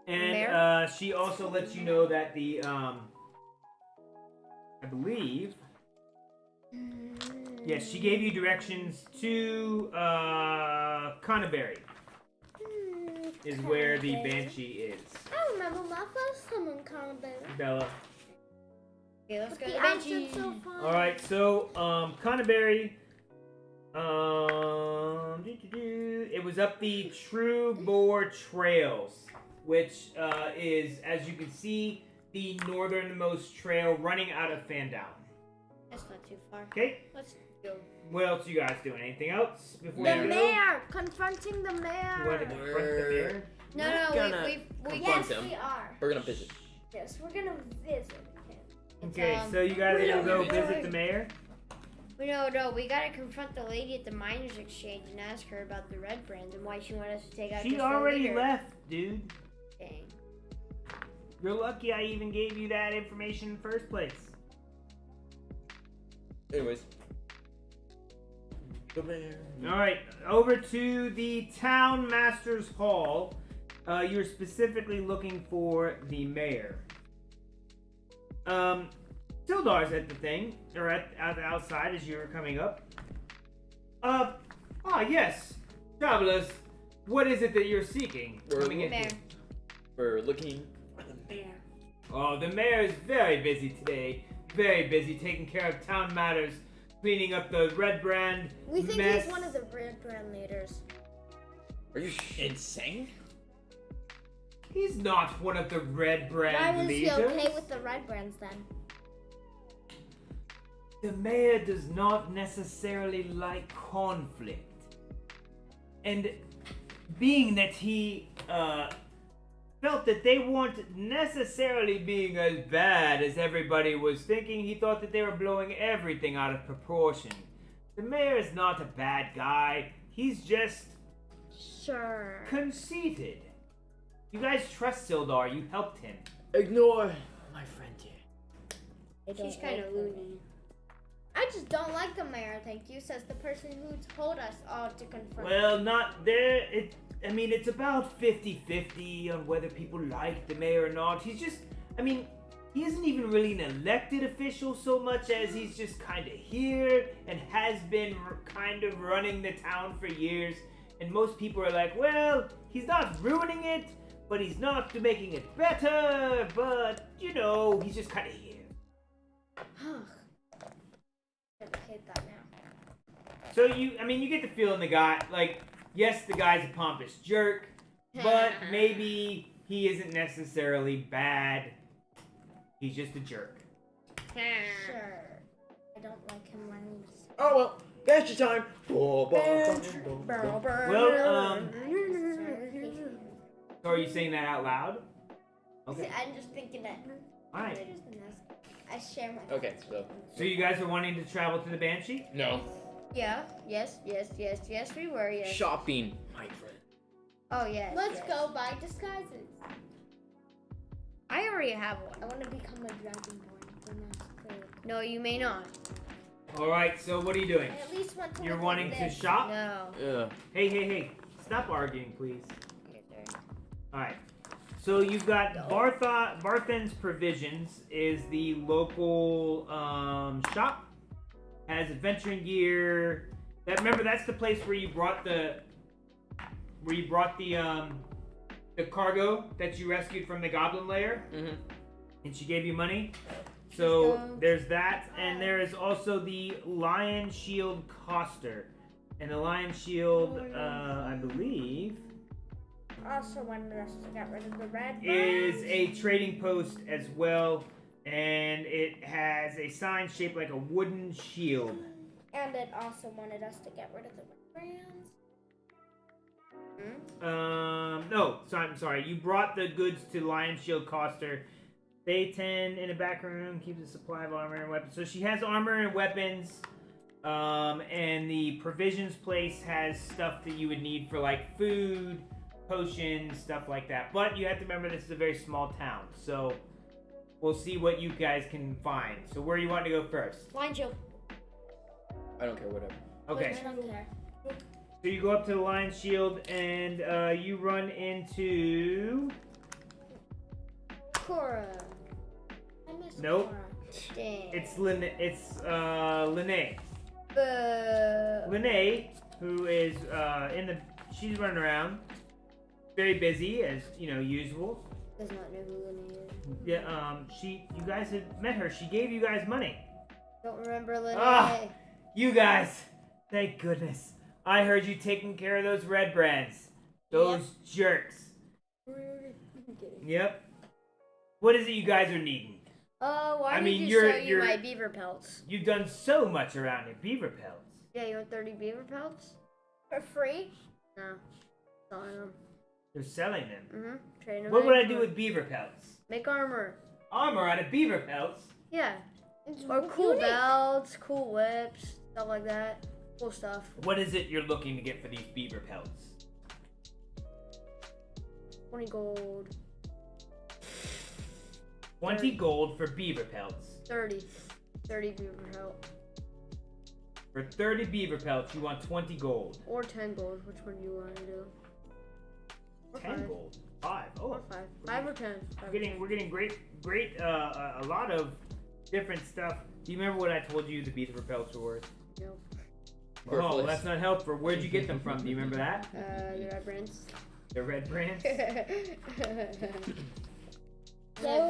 And Mayor? she also lets you know that the I believe, yes, she gave you directions to Conneberry is where the banshee is. I remember my first time in Conneberry. Bella. Okay, let's go to The the banshee. outfit's so fun. All right, so Conneberry. It was up the True Boar Trails, which is, as you can see, the northernmost trail running out of Fandalon. That's not too far. Okay, Let's go. what else you guys doing? Anything else before The you go? mayor! Confronting the You want to mayor! confront the mayor? No, Gonna we confront Yes, him. we are. We're gonna visit. Yes, we're gonna visit him. It's, Okay, so you guys are gonna go we- visit the mayor? No, we gotta confront the lady at the miners' exchange and ask her about the red brands and why she wanted us to take out She just the already leader. left, dude. Dang. You're lucky I even gave you that information in the first place. Anyways, The mayor. All right, over to the town master's hall. You're specifically looking for the mayor. Sildar's at the thing, or at the outside as you were coming up. Yes, travelers. What is it that you're seeking? We're looking for the mayor. Oh, the mayor is very busy today. Very busy taking care of town matters, cleaning up the Red Brand We think mess. he's one of the Red Brand leaders. Are you insane? He's not one of the Red Why Brand was leaders. he okay with the Red Brands then? The mayor does not necessarily like conflict. And being that he felt that they weren't necessarily being as bad as everybody was thinking, he thought that they were blowing everything out of proportion. The mayor is not a bad guy. He's just Sure. conceited. You guys trust Sildar. You helped him. Ignore my friend here. She's kind of loony. I just don't like the mayor, thank you, says the person who told us all to confront. Well, not there. It's about 50-50 on whether people like the mayor or not. He's just, he isn't even really an elected official so much as he's just kind of here and has been kind of running the town for years. And most people are like, well, he's not ruining it, but he's not making it better. But, he's just kind of here. I hate that now. So you get the feeling the guy, yes, the guy's a pompous jerk, but maybe he isn't necessarily bad. He's just a jerk. Sure. I don't like him running this. Oh well, that's your time. Well, so are you saying that out loud? Okay. I'm just thinking that. Alright. I share my. Okay, So you guys are wanting to travel to the Banshee? no. Yeah. Yes, we were, yes. Shopping, my friend. Oh, yes. Let's yes. go buy disguises. I already have one. I want to become a dragonborn. Then that's cool. No, you may not. Alright, so what are you doing? I at least want to. You're look wanting like to this. shop? No. Yeah. Hey. Stop arguing, please. Yes, sir. Alright. So you've got Barthen's Provisions is the local shop. Has adventuring gear. Remember, that's the place where you brought the cargo that you rescued from the goblin lair, Mm-hmm. and she gave you money. So there's that, and there is also the Lion Shield Coster, and the Lion Shield, I believe, Also wanted us to get rid of the red. is a trading post as well, and it has a sign shaped like a wooden shield. And it also wanted us to get rid of the red brands. No, I'm sorry. You brought the goods to Lion Shield Coster. Day 10 in a back room keeps a supply of armor and weapons. So she has armor and weapons. And the provisions place has stuff that you would need for like food, potions, stuff like that. But you have to remember this is a very small town. So we'll see what you guys can find. So where do you want to go first? Lion Shield. I don't care, whatever. Okay. I don't care. So you go up to the Lion Shield and you run into... Cora. I miss Nope. Cora. Dang. It's Lene. Boo. Lene, who is she's running around, very busy as usual. Does not know who Lynn is. Yeah, you guys have met her. She gave you guys money. Don't remember Lynn. Ah. You guys, thank goodness. I heard you taking care of those red brands. Those jerks. Yep. What is it you guys are needing? Why I did mean, you you're- sell you you're- my beaver pelts? You've done so much around here. Beaver pelts. Yeah, you want 30 beaver pelts? For free? No. Selling them. They're selling them. Mm-hmm. Trading them. What would I in do for- with beaver pelts? Make armor. Armor out of beaver pelts? Yeah. It's Or cool unique. belts, cool whips, stuff like that. Cool stuff. What is it you're looking to get for these beaver pelts? 20 gold. 20 gold for beaver pelts. 30. 30 beaver pelt. For 30 beaver pelts, you want 20 gold. Or 10 gold. Which one do you want to do? Or 10 5. gold. 5. Oh. Or 5. 5 or 10. We're getting great, a lot of different stuff. Do you remember what I told you the beaver pelts were worth? Nope. Oh, Worthless. that's not helpful. Where'd you get them from? Do you remember that? The red brands. The red brands? The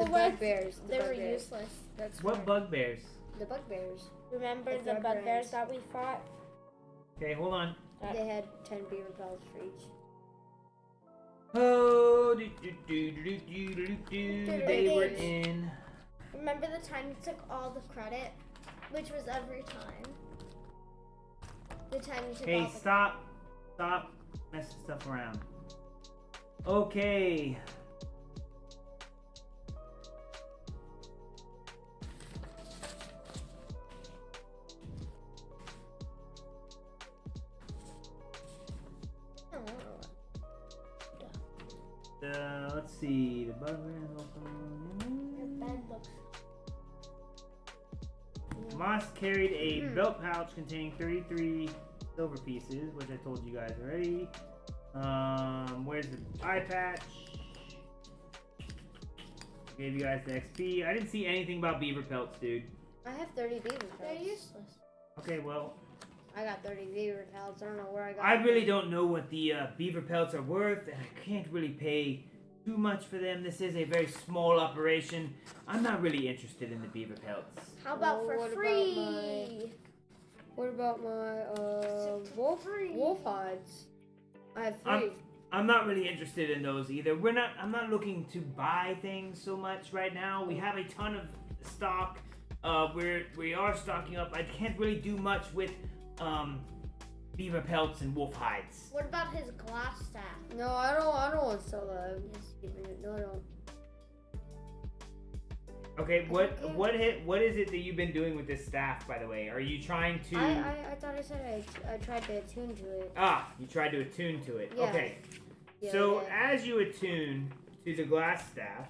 bugbears. They were useless. That's What why. bugbears? The bugbears. Remember It's the red bugbears brands. that we fought? Okay, hold on. They had 10 beaver pelts for each. Oh, they were in. Remember the time you took all the credit? Which was every time. The time you took Hey, all the stop messing stuff around. Okay. Let's see. The bugbears Your bed looks Moss carried a belt pouch containing 33 silver pieces, which I told you guys already. Where's the eye patch? Gave you guys the XP. I didn't see anything about beaver pelts, dude. I have 30 beaver They're pelts. useless. Okay, well, I got 30 beaver pelts. I don't know where I got I them. really don't know what the beaver pelts are worth, and I can't really pay too much for them. This is a very small operation. I'm not really interested in the beaver pelts. How about for What about free? What about my wolf hides? I have 3. I'm not really interested in those either. I'm not looking to buy things so much right now. We have a ton of stock. We are stocking up. I can't really do much with beaver pelts and wolf hides. What about his glass staff? No, I don't want to sell that. I'm just keeping it. No, I don't. Okay, what is it that you've been doing with this staff, by the way? Are you trying to? I thought I said I tried to attune to it. Ah, you tried to attune to it. Yeah. Okay. Yeah, So yeah. as you attune to the glass staff,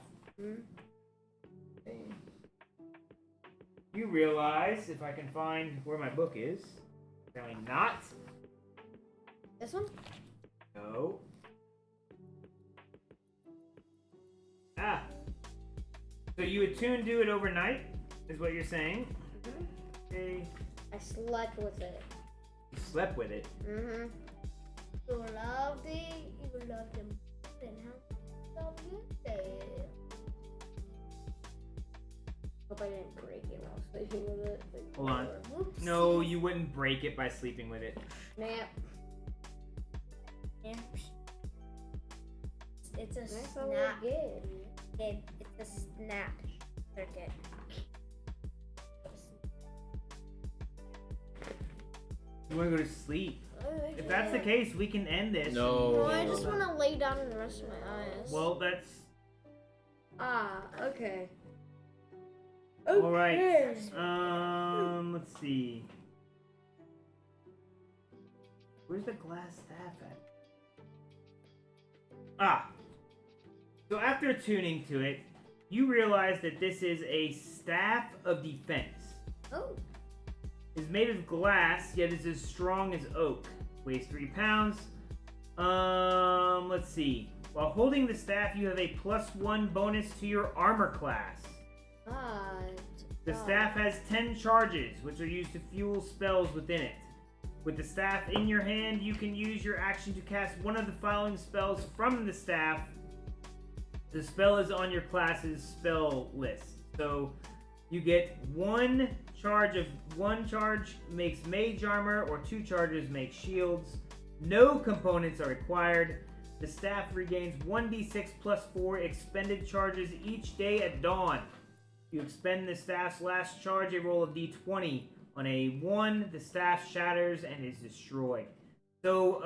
you realize, if I can find where my book is, apparently not. This one? No. Ah. So you attune to it overnight, is what you're saying? Okay. I slept with it. You slept with it. Mm-hmm. You loved it. You loved him. Then how love you did? Hope I didn't break it while sleeping with it. Hold on. Whoops. No, you wouldn't break it by sleeping with it. Snap. It's a That's snap. all we get. It's a snap circuit. You want to go to sleep? If that's the case, we can end this. No. No, I just want to lay down and rest my eyes. Well, that's Ah, okay. all right. Let's see. Where's the glass staff at? Ah. So after tuning to it, you realize that this is a staff of defense. Oh. It's made of glass, yet is as strong as oak. Weighs 3 pounds. Let's see. While holding the staff, you have a +1 bonus to your armor class. The staff has 10 charges, which are used to fuel spells within it. With the staff in your hand, you can use your action to cast one of the following spells from the staff. The spell is on your class's spell list. So you get 1 charge makes mage armor, or 2 charges make shields. No components are required. The staff regains 1d6 plus 4 expended charges each day at dawn. You expend the staff's last charge, a roll of d20. On a 1, the staff shatters and is destroyed. So,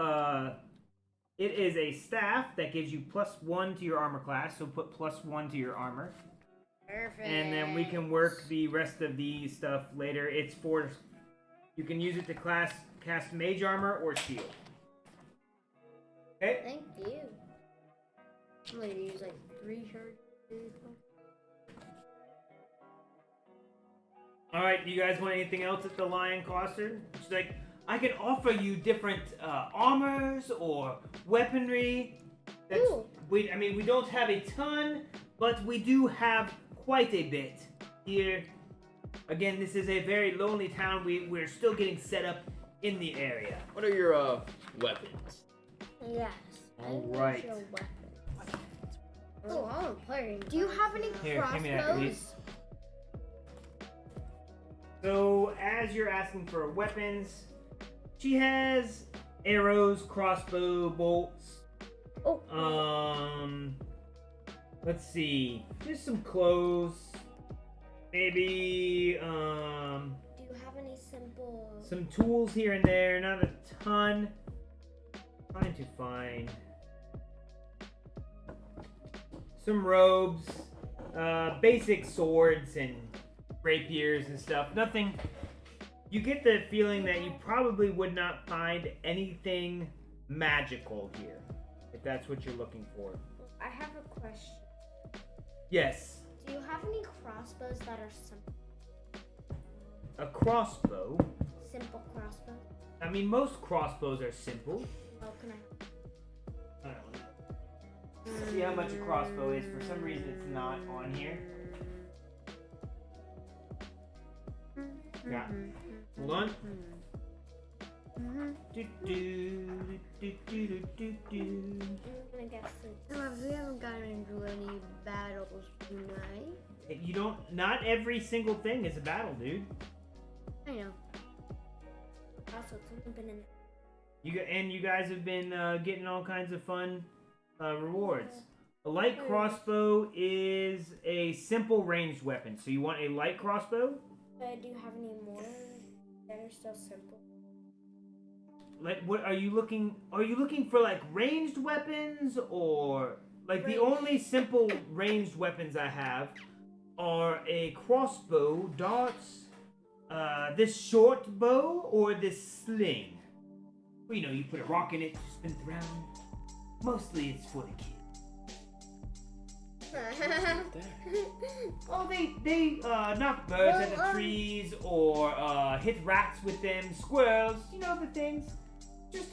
it is a staff that gives you +1 to your armor class, so put +1 to your armor. Perfect. And then we can work the rest of the stuff later. It's for... You can use it to cast mage armor or shield. Okay? Thank you. I'm gonna use like 3 charges. All right, do you guys want anything else at the Lion Coster? She's like, I can offer you different armors or weaponry. Ooh. We don't have a ton, but we do have quite a bit here. Again, this is a very lonely town. We're still getting set up in the area. What are your weapons? Yes. All right. Your weapon. Oh, I'm playing. Do you have any Here, hand me that, crossbows? please. So, as you're asking for weapons, she has arrows, crossbow, bolts. Oh. Let's see. Just some clothes. Maybe, Do you have any simple? some tools here and there. Not a ton. Trying to find some robes, basic swords and rapiers and stuff. Nothing. You get the feeling that you probably would not find anything magical here, if that's what you're looking for. I have a question. Yes, Do you have any crossbows that are simple? a crossbow. Simple crossbows? I mean, most crossbows are simple. Oh, can I? I don't know. See how much a crossbow is. For some reason, it's not on here. Yeah. Hold on. Do, do, do, do, do, do, do. I'm gonna guess it's... We haven't gotten into any battles tonight. You don't. Not every single thing is a battle, dude. I know. Also, it's only been in... You guys have been getting all kinds of fun rewards. A light crossbow is a simple ranged weapon. So you want a light crossbow? Do you have any more that are still simple? Like, what are you looking? Are you looking for like ranged weapons, or like the Ranged. only simple ranged weapons I have are a crossbow, darts, this short bow, or this sling. Well, you know, you put a rock in it, you spin it around. Mostly, it's for the kids. Oh, they knock birds out of trees, or hit rats with them, squirrels. You know the things. Just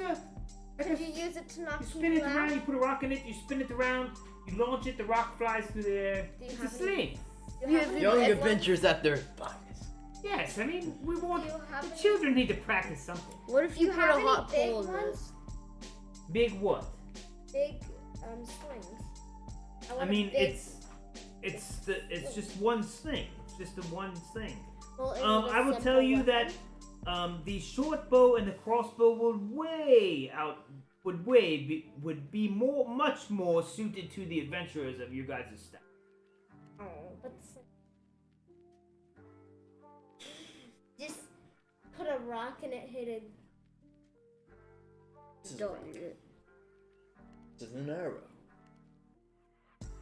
Could you use it to knock you spin it people around, out? you put a rock in it, you spin it around, you launch it, the rock flies through the air. Do you It's a have any- sling. Do you have any Young big adventures at their finest. Yes, I mean, we want Do you have the any- children need to practice something. What if you You put have a any hot big coal in ones? this? Big what? Big slings? I want a mean, big- it's just one sling. It's just the one sling. Well, is it a I will simple tell you weapon? that the short bow and the crossbow would be much more suited to the adventurers of your guys' stuff. Oh, but just put a rock and it hit it. This is Don't rock. eat it. This is an arrow.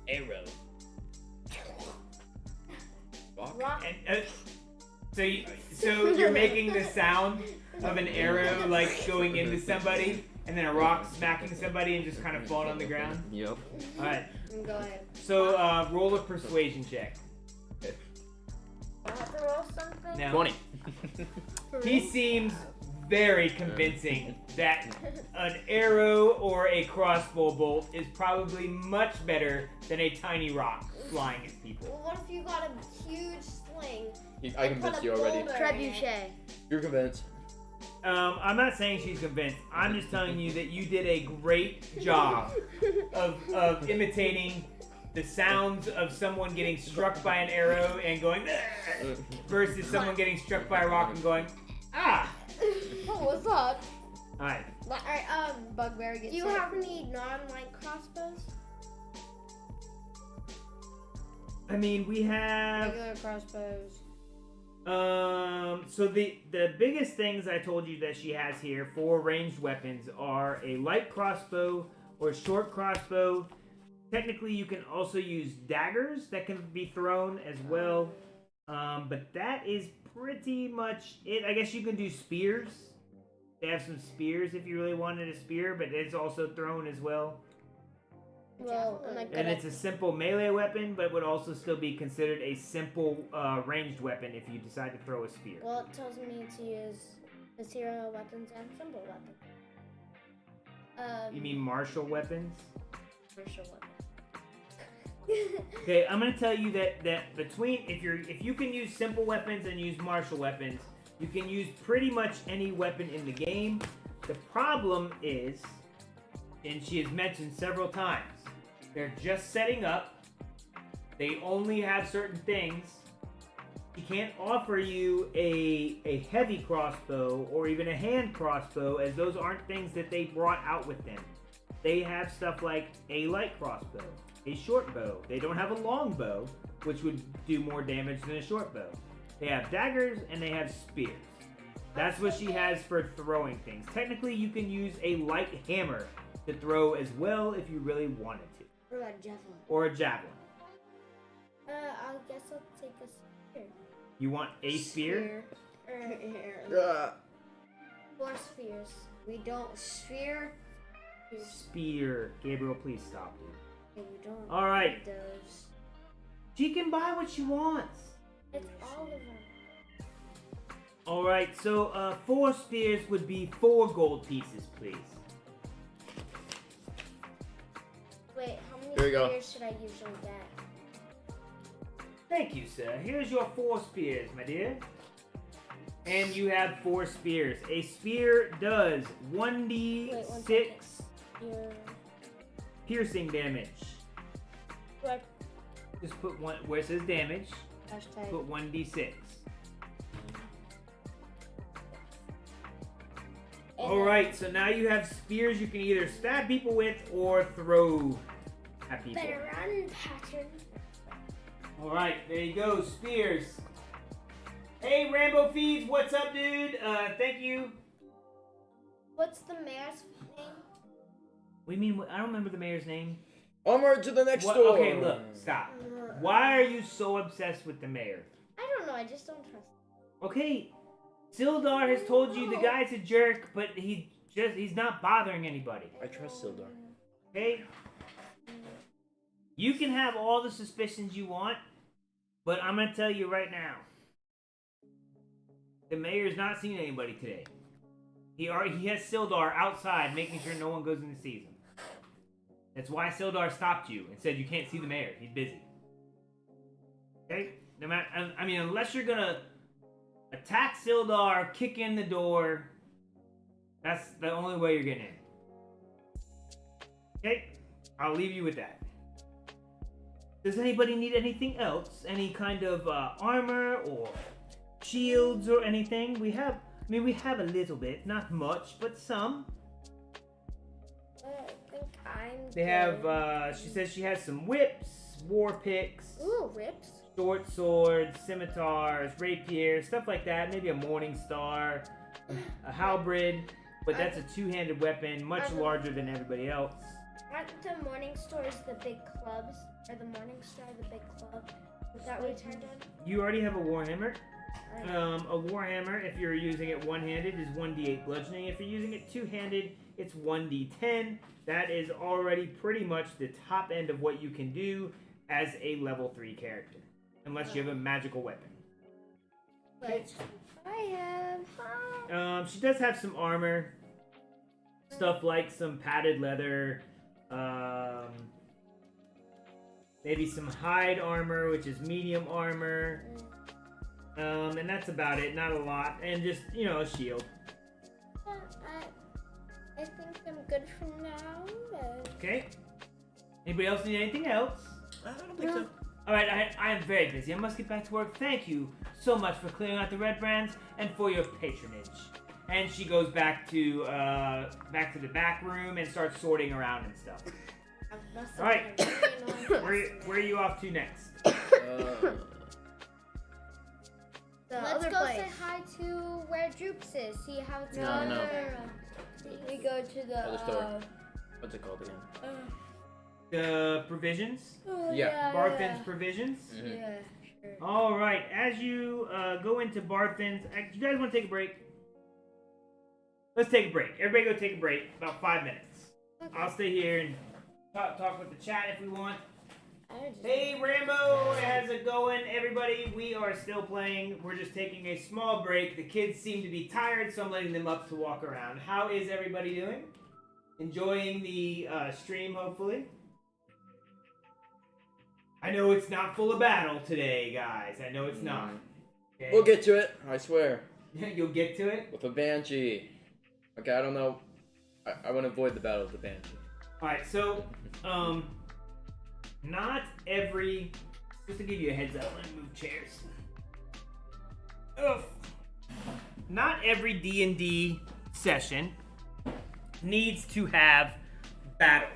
Arrow. Rock. And, so you're making the sound of an arrow like going into somebody, and then a rock smacking somebody and just kind of falling on the ground. Yep. All right. Go ahead. So roll a persuasion check. I have to roll something. Now 20. he seems very convincing that an arrow or a crossbow bolt is probably much better than a tiny rock flying at people. Well, what if you got a huge sling? I and put convinced a you already. boulder in it? Trebuchet. You're convinced. I'm not saying she's convinced. I'm just telling you that you did a great job of imitating the sounds of someone getting struck by an arrow and going "Ugh," versus someone getting struck by a rock and going ah. Oh, what's up? All right. Alright, Bugbear gets do you hit. have any non-light crossbows? I mean, we have Regular crossbows. so the biggest things I told you that she has here for ranged weapons are a light crossbow or a short crossbow. Technically, you can also use daggers that can be thrown as well. But that is pretty much it. I guess you can do spears. They have some spears if you really wanted a spear, but it's also thrown as well. Well, I'm not good And at it's a simple melee weapon, but would also still be considered a simple ranged weapon if you decide to throw a spear. Well, it tells me to use material weapons and simple weapons. You mean martial weapons? Martial weapons. Okay, I'm gonna tell you that between if you can use simple weapons and use martial weapons, you can use pretty much any weapon in the game. The problem is, and she has mentioned several times, they're just setting up. They only have certain things. She can't offer you a heavy crossbow or even a hand crossbow, as those aren't things that they brought out with them. They have stuff like a light crossbow, a short bow. They don't have a long bow, which would do more damage than a short bow. They have daggers and they have spears. That's what she has for throwing things. Technically, you can use a light hammer to throw as well if you really wanted to. What about javelin? Or a javelin. I guess I'll take a spear. You want a spear? Or 4 spheres. We don't sphere. Spear. Gabriel, please stop, dude. Yeah, we don't. All right. It does. She can buy what she wants. It's all of them. All right, so 4 spears would be 4 gold pieces, please. Wait, how many Here you go. spears should I usually get? Thank you, sir. Here's your 4 spears, my dear. And you have 4 spears. A spear does 1d6 Wait, 1 second. Spear. piercing damage. Do I Just put one where it says damage. Hashtag. Put 1d6. All right, so now you have spears you can either stab people with or throw at people. better run, pattern? All right, there you go, spears. Hey, Rambo Feeds, what's up, dude? Thank you. What's the mayor's name? What do you mean? I don't remember the mayor's name. Onward to the next What? door. Okay, look, stop. Why are you so obsessed with the mayor? I don't know. I just don't trust. Okay, Sildar has told you the guy's a jerk, but he's not bothering anybody. I trust Sildar. Okay? You can have all the suspicions you want, but I'm gonna tell you right now. The mayor's not seen anybody today. He has Sildar outside making sure no one goes in and sees him. That's why Sildar stopped you and said you can't see the mayor. He's busy. Okay? No matter, I mean, unless you're gonna attack Sildar, kick in the door, that's the only way you're getting in. Okay? I'll leave you with that. Does anybody need anything else? Any kind of armor or shields or anything? We have a little bit, not much, but some. I think I'm. They have, she says she has some whips, war picks, Ooh, rips. short swords, scimitars, rapiers, stuff like that. Maybe a morning star, a halberd, but that's a two-handed weapon, much larger than everybody else. Aren't the morning stars the big clubs? Or the morning star the big club? Is that what you turned in? You already have a warhammer. A warhammer, if you're using it one-handed, is 1d8 bludgeoning. If you're using it two-handed, it's 1d10. That is already pretty much the top end of what you can do as a level 3 character. Unless you have a magical weapon. But I have. She does have some armor. Stuff like some padded leather. Maybe some hide armor, which is medium armor. And that's about it, not a lot. And just, a shield. I think I'm good for now. Okay? Anybody else need anything else? I don't think so. Alright, I am very busy. I must get back to work. Thank you so much for clearing out the red brands and for your patronage. And she goes back to the back room and starts sorting around and stuff. Alright. Where are you off to next? Let's go say hi to where Droops is. See how it's going. No. We go to the Other store. What's it called again? The provisions? Yeah. Barthen's provisions? Mm-hmm. Yeah, sure. Alright, as you go into Barthen's, you guys want to take a break? Let's take a break. Everybody go take a break. About 5 minutes. Okay. I'll stay here and talk with the chat if we want. I just Hey Rambo, how's it going, everybody? We are still playing. We're just taking a small break. The kids seem to be tired, so I'm letting them up to walk around. How is everybody doing? Enjoying the stream, hopefully. I know it's not full of battle today, guys. I know it's not. Okay? We'll get to it, I swear. You'll get to it? With a banshee. Okay, I don't know. I want to avoid the battle of the banshee. Alright, so, not every... Just to give you a heads up, let me move chairs. Ugh. Not every D&D session needs to have battle.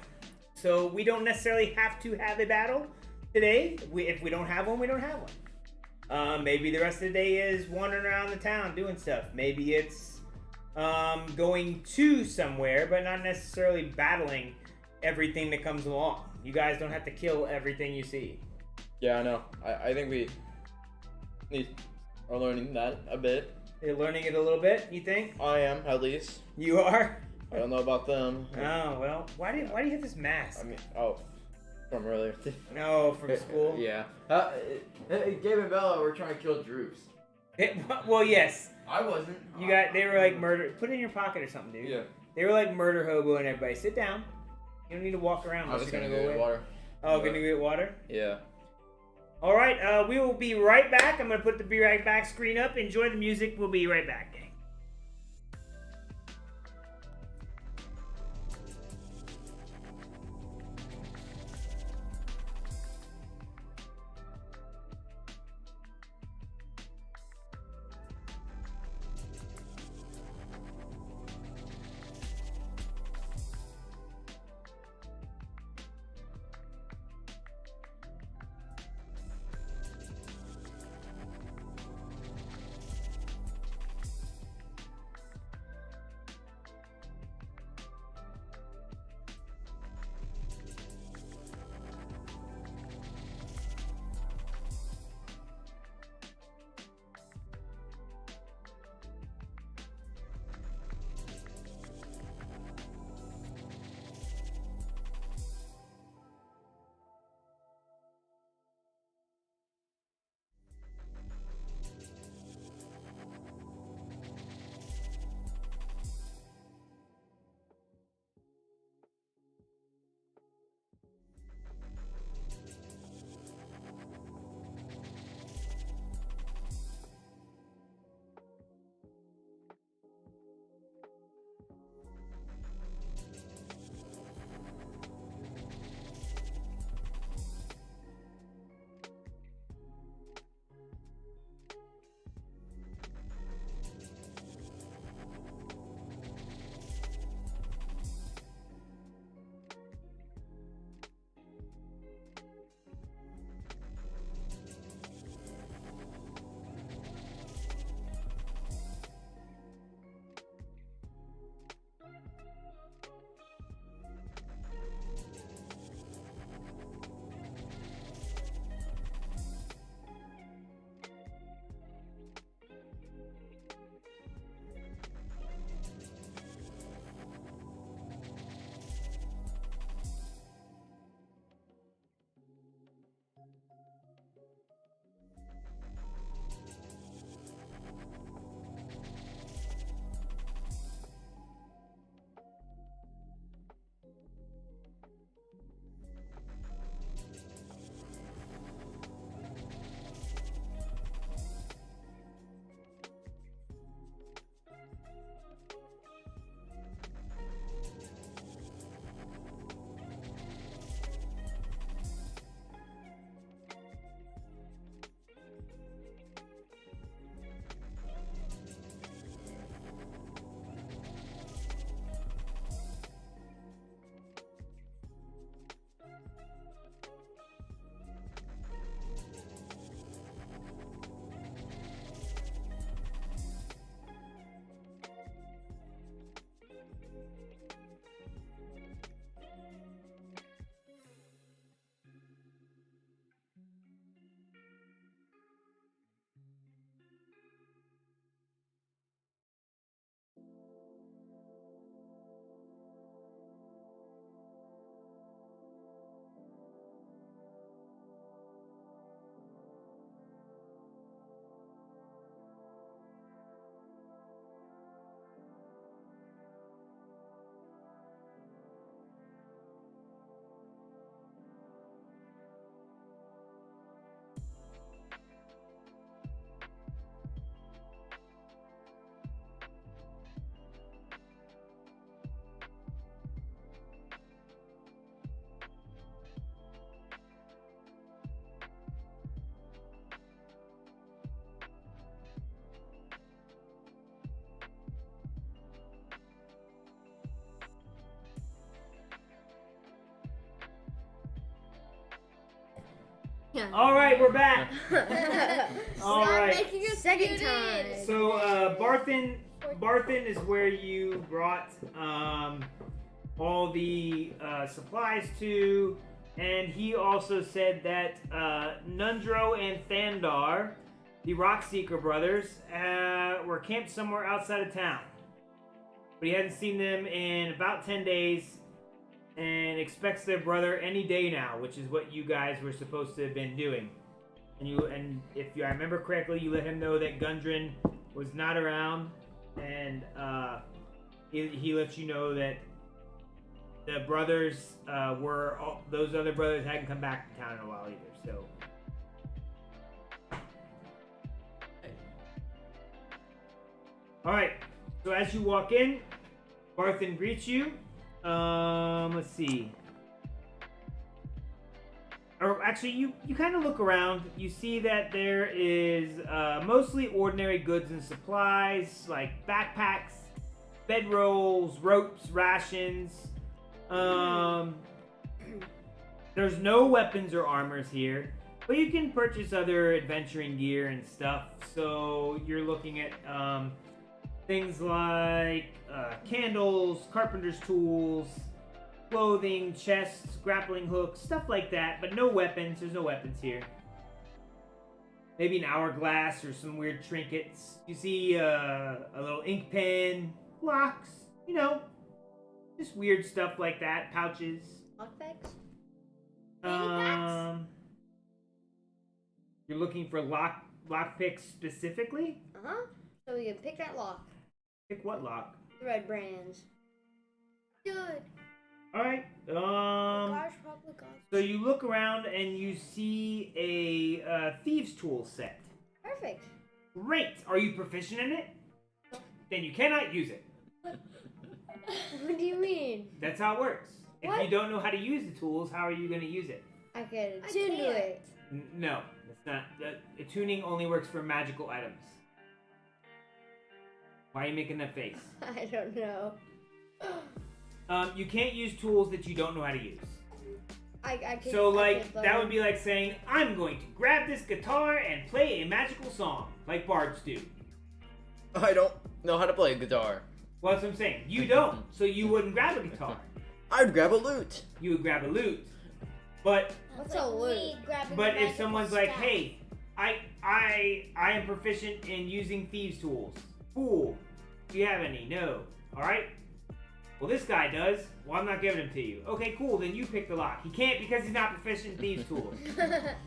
So we don't necessarily have to have a battle today. If we don't have one, we don't have one. Maybe the rest of the day is wandering around the town doing stuff. Maybe it's going to somewhere, but not necessarily battling everything that comes along. You guys don't have to kill everything you see. Yeah, I know. I think we are learning that a bit. You're learning it a little bit, you think? I am, at least. You are? I don't know about them. Oh, well, why do you have this mask? I mean, from earlier. No, from school? Yeah. Gabe and Bella were trying to kill Droops. Well, yes. I wasn't. They were like murder. Put it in your pocket or something, dude. Yeah. They were like murder hobo and everybody. Sit down. You don't need to walk around I was unless you're gonna gonna go go get away. water. Oh, gonna go get water? Yeah. All right, we will be right back. I'm gonna put the Be Right Back screen up. Enjoy the music. We'll be right back, gang. All right, we're back. All Stop right. making us Second muted. time. So, Barthen is where you brought all the supplies to, and he also said that Nundro and Thandar, the Rockseeker brothers, were camped somewhere outside of town. But he hadn't seen them in about 10 days, and expects their brother any day now, which is what you guys were supposed to have been doing. And if I remember correctly, you let him know that Gundren was not around, and he let you know that the brothers those other brothers hadn't come back to town in a while either. So. All right. So as you walk in, Barthen greets you. Let's see. Or actually, you kind of look around. You see that there is mostly ordinary goods and supplies, like backpacks, bedrolls, ropes, rations. There's no weapons or armors here, but you can purchase other adventuring gear and stuff. So you're looking at things like candles, carpenter's tools, clothing, chests, grappling hooks, stuff like that, but no weapons. There's no weapons here. Maybe an hourglass or some weird trinkets. You see a little ink pen, locks, just weird stuff like that, pouches. Lockpicks? You're looking for lockpicks specifically? Uh-huh. So we can pick that lock. Pick what lock? The red brands. Good. All right. Gosh, probably got. So you look around and you see a thieves' tool set. Perfect. Great. Are you proficient in it? Then you cannot use it. What do you mean? That's how it works. If What? you don't know how to use the tools, how are you going to use it? I could I attune to can't. it. No, that's not. Attuning only works for magical items. Why are you making that face? I don't know. You can't use tools that you don't know how to use. I could. So, I could that would be like saying, I'm going to grab this guitar and play a magical song, like bards do. I don't know how to play a guitar. Well, that's what I'm saying. You don't, so you wouldn't grab a guitar. I'd grab a lute. You would grab a lute. But What's That's a like loot? me grabbing but the if magical someone's like, staff. hey, I am proficient in using thieves' tools. Cool. Do you have any? No. Alright? Well, this guy does. Well, I'm not giving them to you. Okay, cool. Then you pick the lock. He can't because he's not proficient in thieves' tools.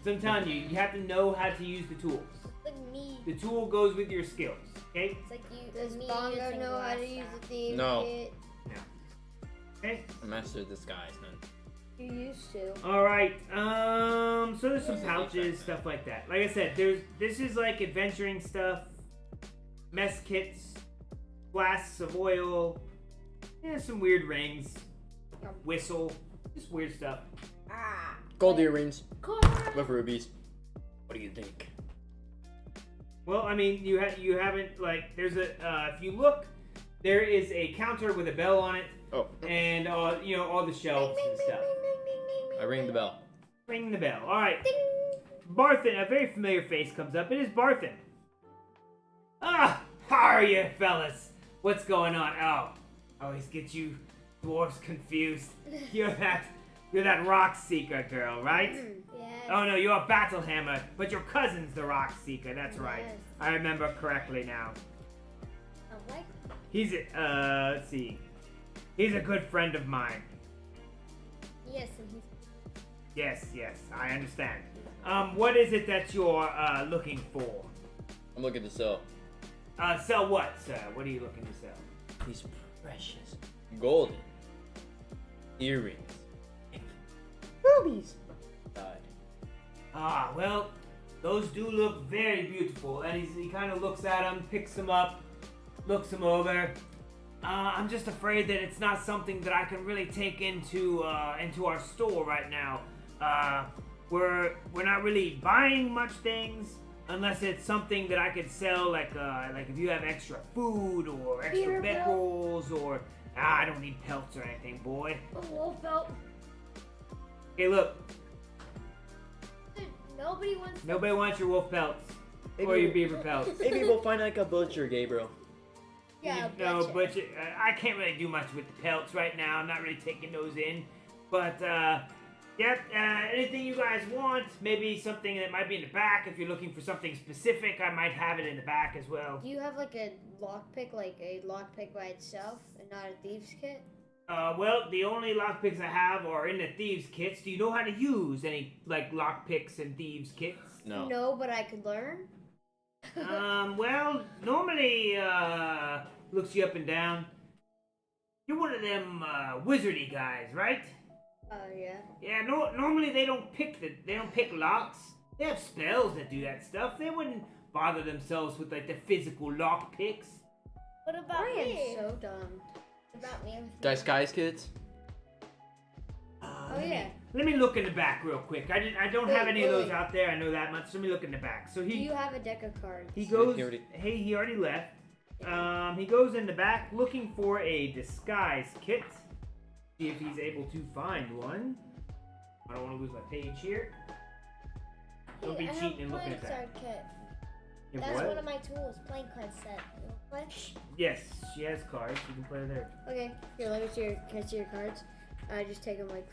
So I'm telling you, you have to know how to use the tools. It's like me. The tool goes with your skills. Okay? It's like you. Does me Bongo using know how to glass use staff. the thieves No. kit? Okay? I mastered disguise, man. You used to. All right. So there's some pouches, stuff like that. Like I said, this is like adventuring stuff, mess kits, flasks of oil, some weird rings, whistle, just weird stuff. Ah. Gold earrings Car. with rubies. What do you think? Well, I mean, you haven't like there's a if you look, there is a counter with a bell on it, Oh, and all the shelves and stuff. I ring the bell. Ring the bell. All right. Barthen, a very familiar face comes up. It is Barthen. Ah, how are you, fellas? What's going on? Oh, I always get you dwarves confused. You're that rock seeker girl, right? Yes. Oh no, you're a battle hammer, but your cousin's the rock seeker. That's right. Yes. I remember correctly now. I like. He's let's see. He's a good friend of mine. Yes, and he's. Yes, I understand. What is it that you're looking for? I'm looking to sell Sell what, sir? What are you looking to sell? these precious golden earrings. Rubies. Ah, well, those do look very beautiful. And he kind of looks at them, picks them up, looks them over. I'm just afraid that it's not something that I can really take into our store right now. We're not really buying much things unless it's something that I could sell, like if you have extra food or extra Beer bedrolls or I don't need pelts or anything, boy. A wolf belt. Okay, look. Dude, no Nobody wants. Nobody wants your wolf pelts or Maybe- your beaver pelts. Maybe we'll find like a butcher, Gabriel. Yeah, No, butcher. but I can't really do much with the pelts right now. I'm not really taking those in. But, yep, anything you guys want, maybe something that might be in the back. If you're looking for something specific, I might have it in the back as well. Do you have like a lockpick by itself and not a thieves kit? Well, the only lockpicks I have are in the thieves kits. Do you know how to use any, like, lockpicks and thieves kits? No. No, but I could learn. Well, normally, looks you up and down. You're one of them, wizardy guys, right? Yeah. Yeah, normally they don't pick locks. They have spells that do that stuff. They wouldn't bother themselves with, like, the physical lock picks. What about I me? am so dumb. What about me? Disguise kids? Oh yeah. Let me look in the back real quick. I don't have any of those wait. out there. I know that much. Let me look in the back. So Do he you have a deck of cards? he goes. He already- He already left. He goes in the back looking for a disguise kit. See if he's able to find one. I don't want to lose my page here. Don't be I have cheating and looking playing at that. card kit. You have That's what? one of my tools. Playing card set. You wanna play? Yes, she has cards. You can play there. Okay. Here, let me see your. Can I see your cards? I just take them like.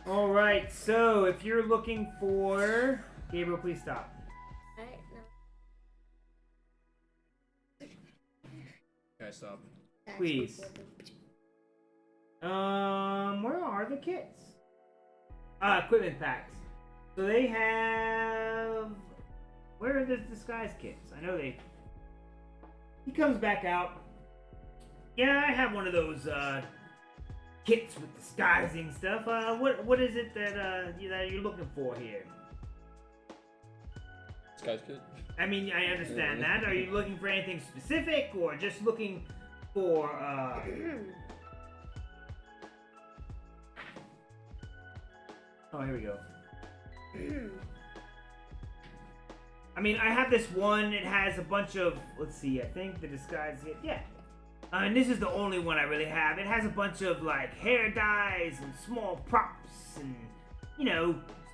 All right. So if you're looking for Gabriel, please stop. Alright. No. Guys, stop. Please. Where are the kits? Equipment packs. So they have. Where are the disguise kits? I know they. He comes back out. Yeah, I have one of those kits with disguising stuff. What is it that you're looking for here? Disguise kid? I mean, I understand that. Are you looking for anything specific, or just looking for Oh, here we go. I mean, I have this one. It has a bunch of. Let's see. I think the disguise. Yeah. And this is the only one I really have. It has a bunch of like hair dyes and small props and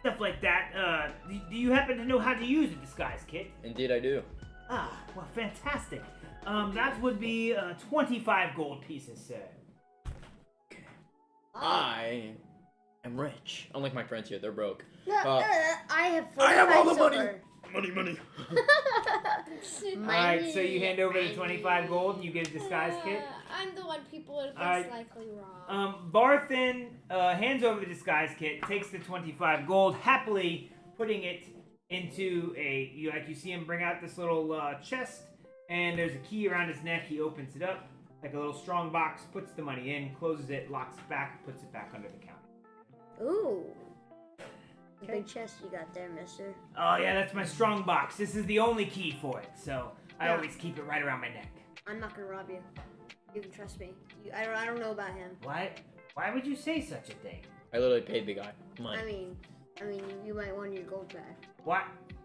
stuff like that. Do you happen to know how to use a disguise kit? Indeed, I do. Ah, well, fantastic. That would be 25 gold pieces, sir. I am rich. Unlike my friends here, they're broke. I have. I have all the money. silver. Money. Alright, so you hand over the 25 gold and you get a disguise kit. I'm the one people are most Alright. likely wrong. Barthen hands over the disguise kit, takes the 25 gold, happily putting it into you see him bring out this little chest, and there's a key around his neck. He opens it up like a little strong box, puts the money in, closes it, locks it back, puts it back under the counter. Ooh. The big chest you got there, mister. Oh yeah, that's my strong box. This is the only key for it, so I Yeah. always keep it right around my neck. I'm not gonna rob you. You can trust me. I don't know about him. Why would you say such a thing? I literally paid the guy money. I mean, you might want your gold back. What?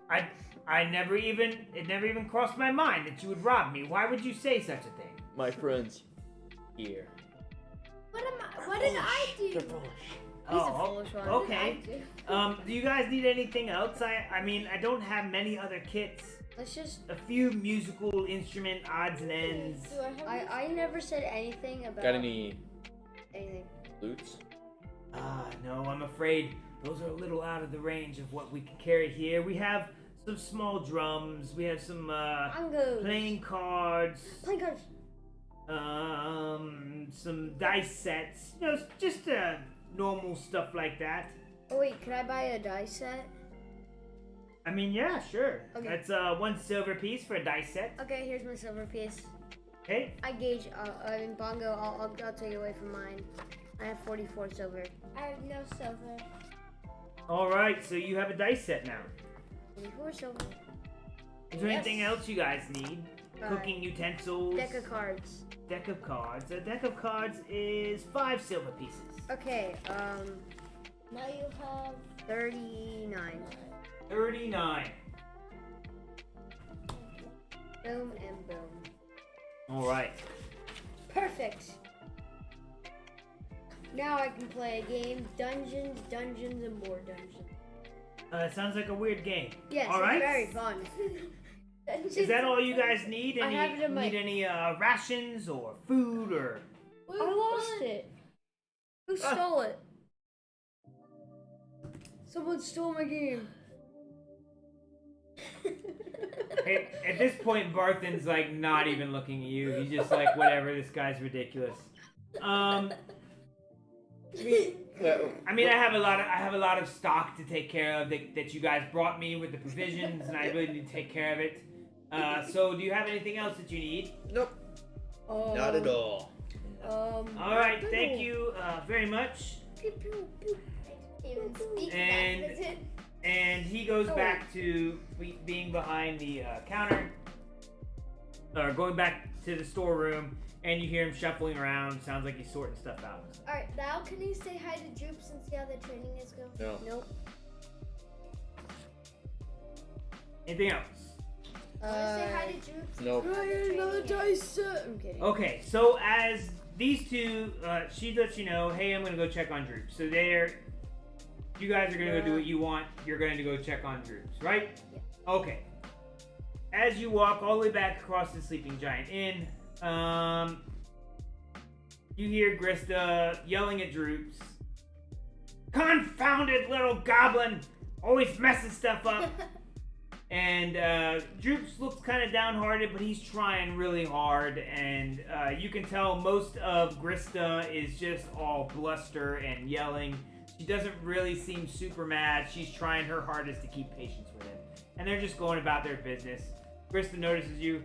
It never even crossed my mind that you would rob me. Why would you say such a thing? My friends here. What did I do? They're foolish. He's a foolish one. Okay. I do? Do you guys need anything else? I mean, I don't have many other kits. Let's just. A few musical instrument odds and ends. Do I have I never said anything about. Got any anything? loots? No, I'm afraid those are a little out of the range of what we can carry here. We have some small drums. We have some Bongos. playing cards. Playing cards. Some dice sets. Just normal stuff like that. Oh wait, could I buy a dice set? I mean, yeah, sure. Okay. That's 1 silver piece for a dice set. Okay, here's my silver piece. Okay. I gauge. In Bongo, I'll take it away from mine. I have 44 silver. I have no silver. All right, so you have a dice set now. 44 silver. Is there Yes. anything else you guys need? Cooking utensils. Deck of cards. Deck of cards. A deck of cards is 5 silver pieces. Okay. Now you have 39. 39. Boom and boom. All right. Perfect. Now I can play a game, Dungeons, Dungeons, and more Dungeons. It sounds like a weird game. Yes, All it's right. very fun. Is that all you guys need? I have it in my- Need any rations or food or? I lost it. Who stole it? Someone stole my game. Hey, at this point, Barthen's like not even looking at you. He's just like, whatever. This guy's ridiculous. I mean, I have a lot of stock to take care of that you guys brought me with the provisions, and I really need to take care of it. So, do you have anything else that you need? Nope. Not at all. All right, thank you very much. Even speak And- that, is it? And he goes back to being behind the counter, or going back to the storeroom, and you hear him shuffling around. Sounds like he's sorting stuff out. Alright, now can you say hi to Droops and see how the training is going? No. Nope. Anything else? Wanna say hi to Droops? Nope. and see how the Another training is? dice set. I'm kidding. Okay, so as these two, she lets you know, hey, I'm gonna go check on Droops. So you guys are gonna go do what you want. You're gonna go check on Droops, right? Yeah. Okay. As you walk all the way back across the Sleeping Giant Inn, you hear Grista yelling at Droops. Confounded little goblin! Always messes stuff up. And Droops looks kind of downhearted, but he's trying really hard. And you can tell most of Grista is just all bluster and yelling. She doesn't really seem super mad. She's trying her hardest to keep patience with him. And they're just going about their business. Grista notices you.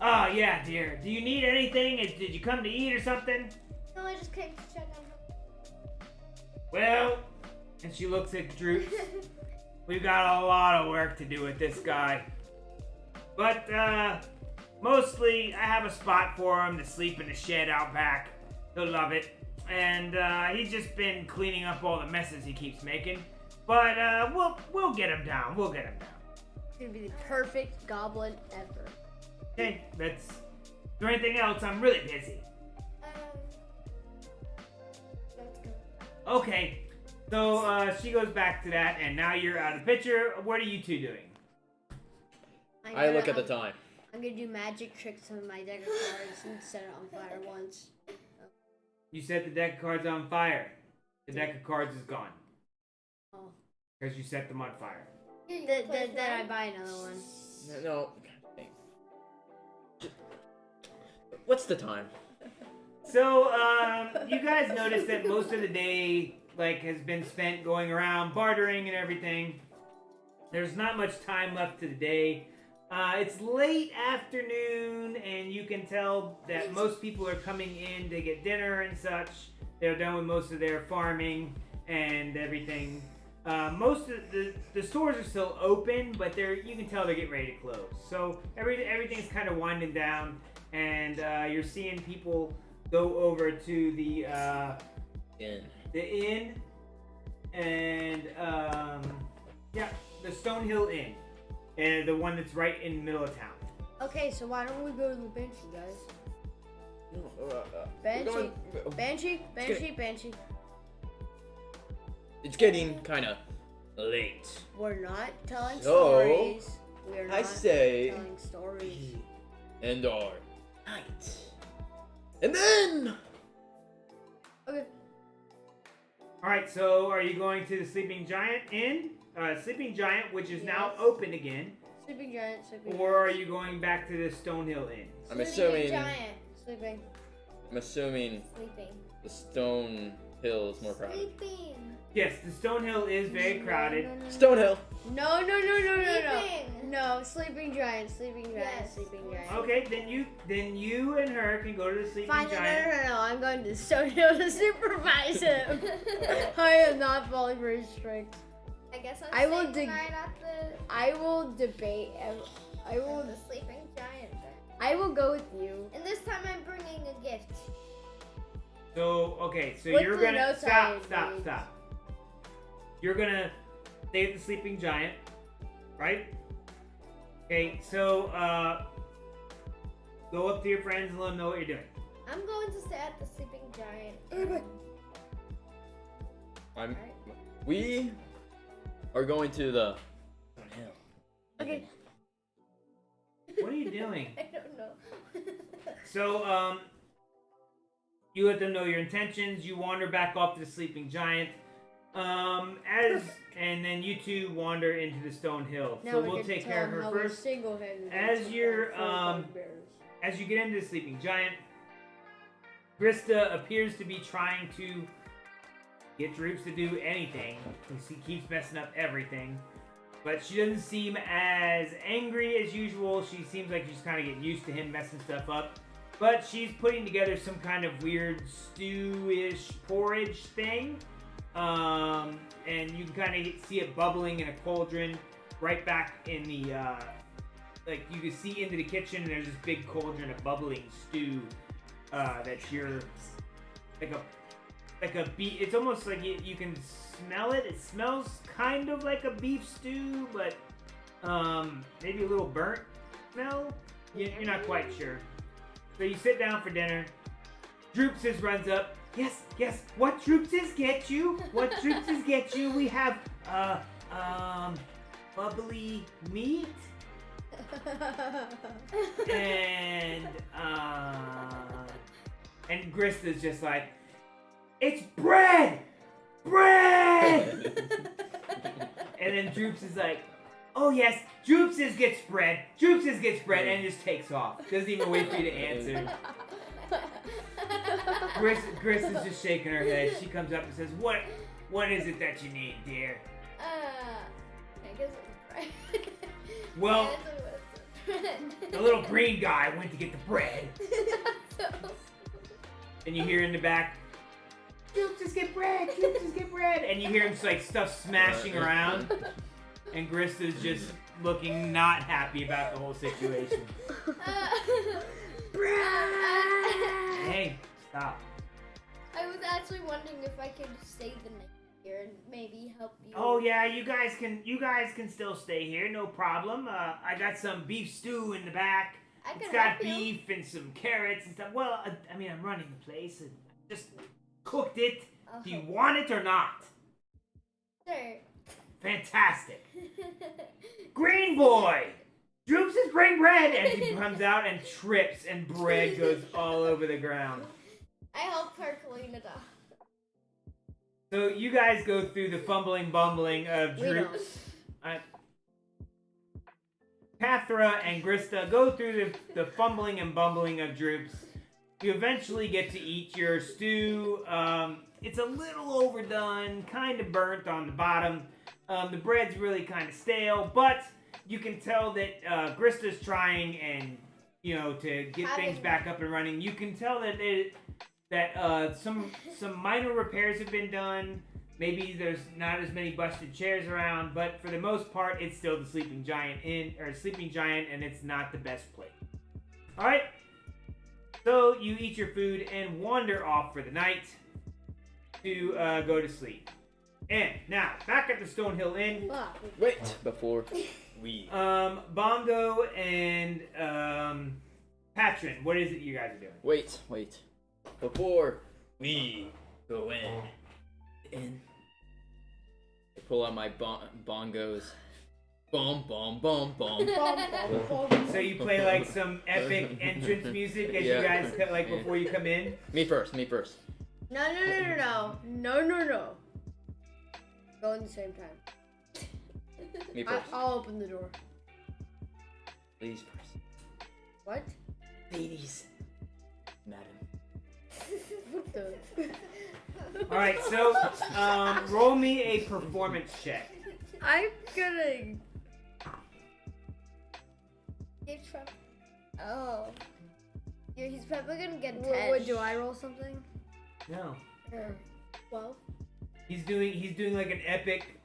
Oh, yeah, dear. Do you need anything? Did you come to eat or something? No, I just came to check on her. Well, and she looks at Droops. We've got a lot of work to do with this guy. But, mostly, I have a spot for him to sleep in the shed out back. He'll love it. And, he's just been cleaning up all the messes he keeps making. But, we'll get him down. We'll get him down. It's gonna be the perfect goblin ever. Okay, is there anything else? I'm really busy. Let's go. Okay, so, she goes back to that, and now you're out of the picture. What are you two doing? I look at the time. I'm gonna do magic tricks on my deck of cards and set it on fire once. You set the deck of cards on fire. The deck of cards is gone. Oh. Because you set them on fire. Here, you Then play I one. buy another one. No. What's the time? So, you guys notice that most of the day, has been spent going around bartering and everything. There's not much time left to the day. It's late afternoon, and you can tell that most people are coming in to get dinner and such. They're done with most of their farming and everything. Most of the stores are still open, but you can tell they're getting ready to close. So everything's kind of winding down, and you're seeing people go over to the inn, and the Stonehill Inn, and the one that's right in the middle of town. Okay, so why don't we go to the Banshee, guys? We're Banshee? going- Banshee. It's getting kind of late. We're not telling So, stories. We're not I say, telling stories. end our night. And then, Okay. All right, so are you going to the Sleeping Giant Inn? Sleeping Giant, which is now Yes. open again, Sleeping giant, sleeping or are you going back to the Stonehill Inn? I'm Sleeping assuming, Giant. Sleeping. Sleeping. the Stone Hill is more crowded. Sleeping. Yes, the Stonehill is very crowded. Stonehill. No. Sleeping. No, sleeping giant, sleeping giant, Yes. sleeping giant. Okay, then you and her can go to the Sleeping Fine, Giant. no. I'm going to Stonehill to supervise him. I am not following very strict. I guess I I'm will staying dig- tonight at the I will debate. I will. the Sleeping Giant then. I will go with you. And this time I'm bringing a gift. So okay, so With you're the gonna notes I stop. made. You're gonna stay at the Sleeping Giant, right? Okay, so go up to your friends and let them know what you're doing. I'm going to stay at the Sleeping Giant. We are going to the hill. Okay. What are you doing? I don't know. So, you let them know your intentions. You wander back off to the sleeping giant. And then you two wander into the stone hill. Now So we we'll can take tell care of him her how we first. single-handedly As took you're, down 4 bugbears. As you get into the sleeping giant, Krista appears to be trying to get Droops to do anything. He keeps messing up everything. But she doesn't seem as angry as usual. She seems like she's kind of getting used to him messing stuff up. But she's putting together some kind of weird stew-ish porridge thing. And you can kind of see it bubbling in a cauldron right back in the, like you can see into the kitchen and there's this big cauldron of bubbling stew, that you're, like a beef, it's almost like you can smell it. It smells kind of like a beef stew, but, maybe a little burnt smell? You're not quite sure. So you sit down for dinner. Droopses runs up. Yes, what Droopses get you? What Droopses get you? We have, bubbly meat. And Grista's just like, it's bread! Bread! And then Droops is like, oh yes, Droopses gets bread. Droopses gets bread, and just takes off. Doesn't even wait for you to answer. Gris is just shaking her head. She comes up and says, what is it that you need, dear? I guess it's bread. Well, the little green guy went to get the bread. And you hear in the back, Droopses get bread, Droopses get bread. And you hear him like stuff smashing around. And Grista's just looking not happy about the whole situation. Hey, stop. I was actually wondering if I could stay the night here and maybe help you. Oh yeah, you guys can still stay here, no problem. I got some beef stew in the back. It's got beef and some carrots and stuff. Well, I mean, I'm running the place and I just cooked it. Do you want it or not? Sure. Fantastic. Green boy! Droops is bring bread! And he comes out and trips and bread goes all over the ground. I helped her clean it up. So you guys go through the fumbling bumbling of Droops. Pathra and Grista go through the fumbling and bumbling of Droops. You eventually get to eat your stew. It's a little overdone, kind of burnt on the bottom. The bread's really kind of stale, but you can tell that Grista's trying and, to get things back up and running. You can tell that some minor repairs have been done. Maybe there's not as many busted chairs around, but for the most part, it's still the sleeping giant and it's not the best place. All right. So you eat your food and wander off for the night to go to sleep. And now back at the Stonehill Inn. Wait, before we. Bongo and Patron, what is it you guys are doing? Wait. Before we go in. I pull out my bongos. Bum bum bum bum. So you play like some epic entrance music as you guys like before you come in? Me first. No. Go in the same time. Me first. I'll open the door. Ladies first. What? Ladies. Madam. What the? Alright, so roll me a performance check. I'm gonna. Oh. He's probably gonna get a 10. What, do I roll something? No. 12. He's doing like an epic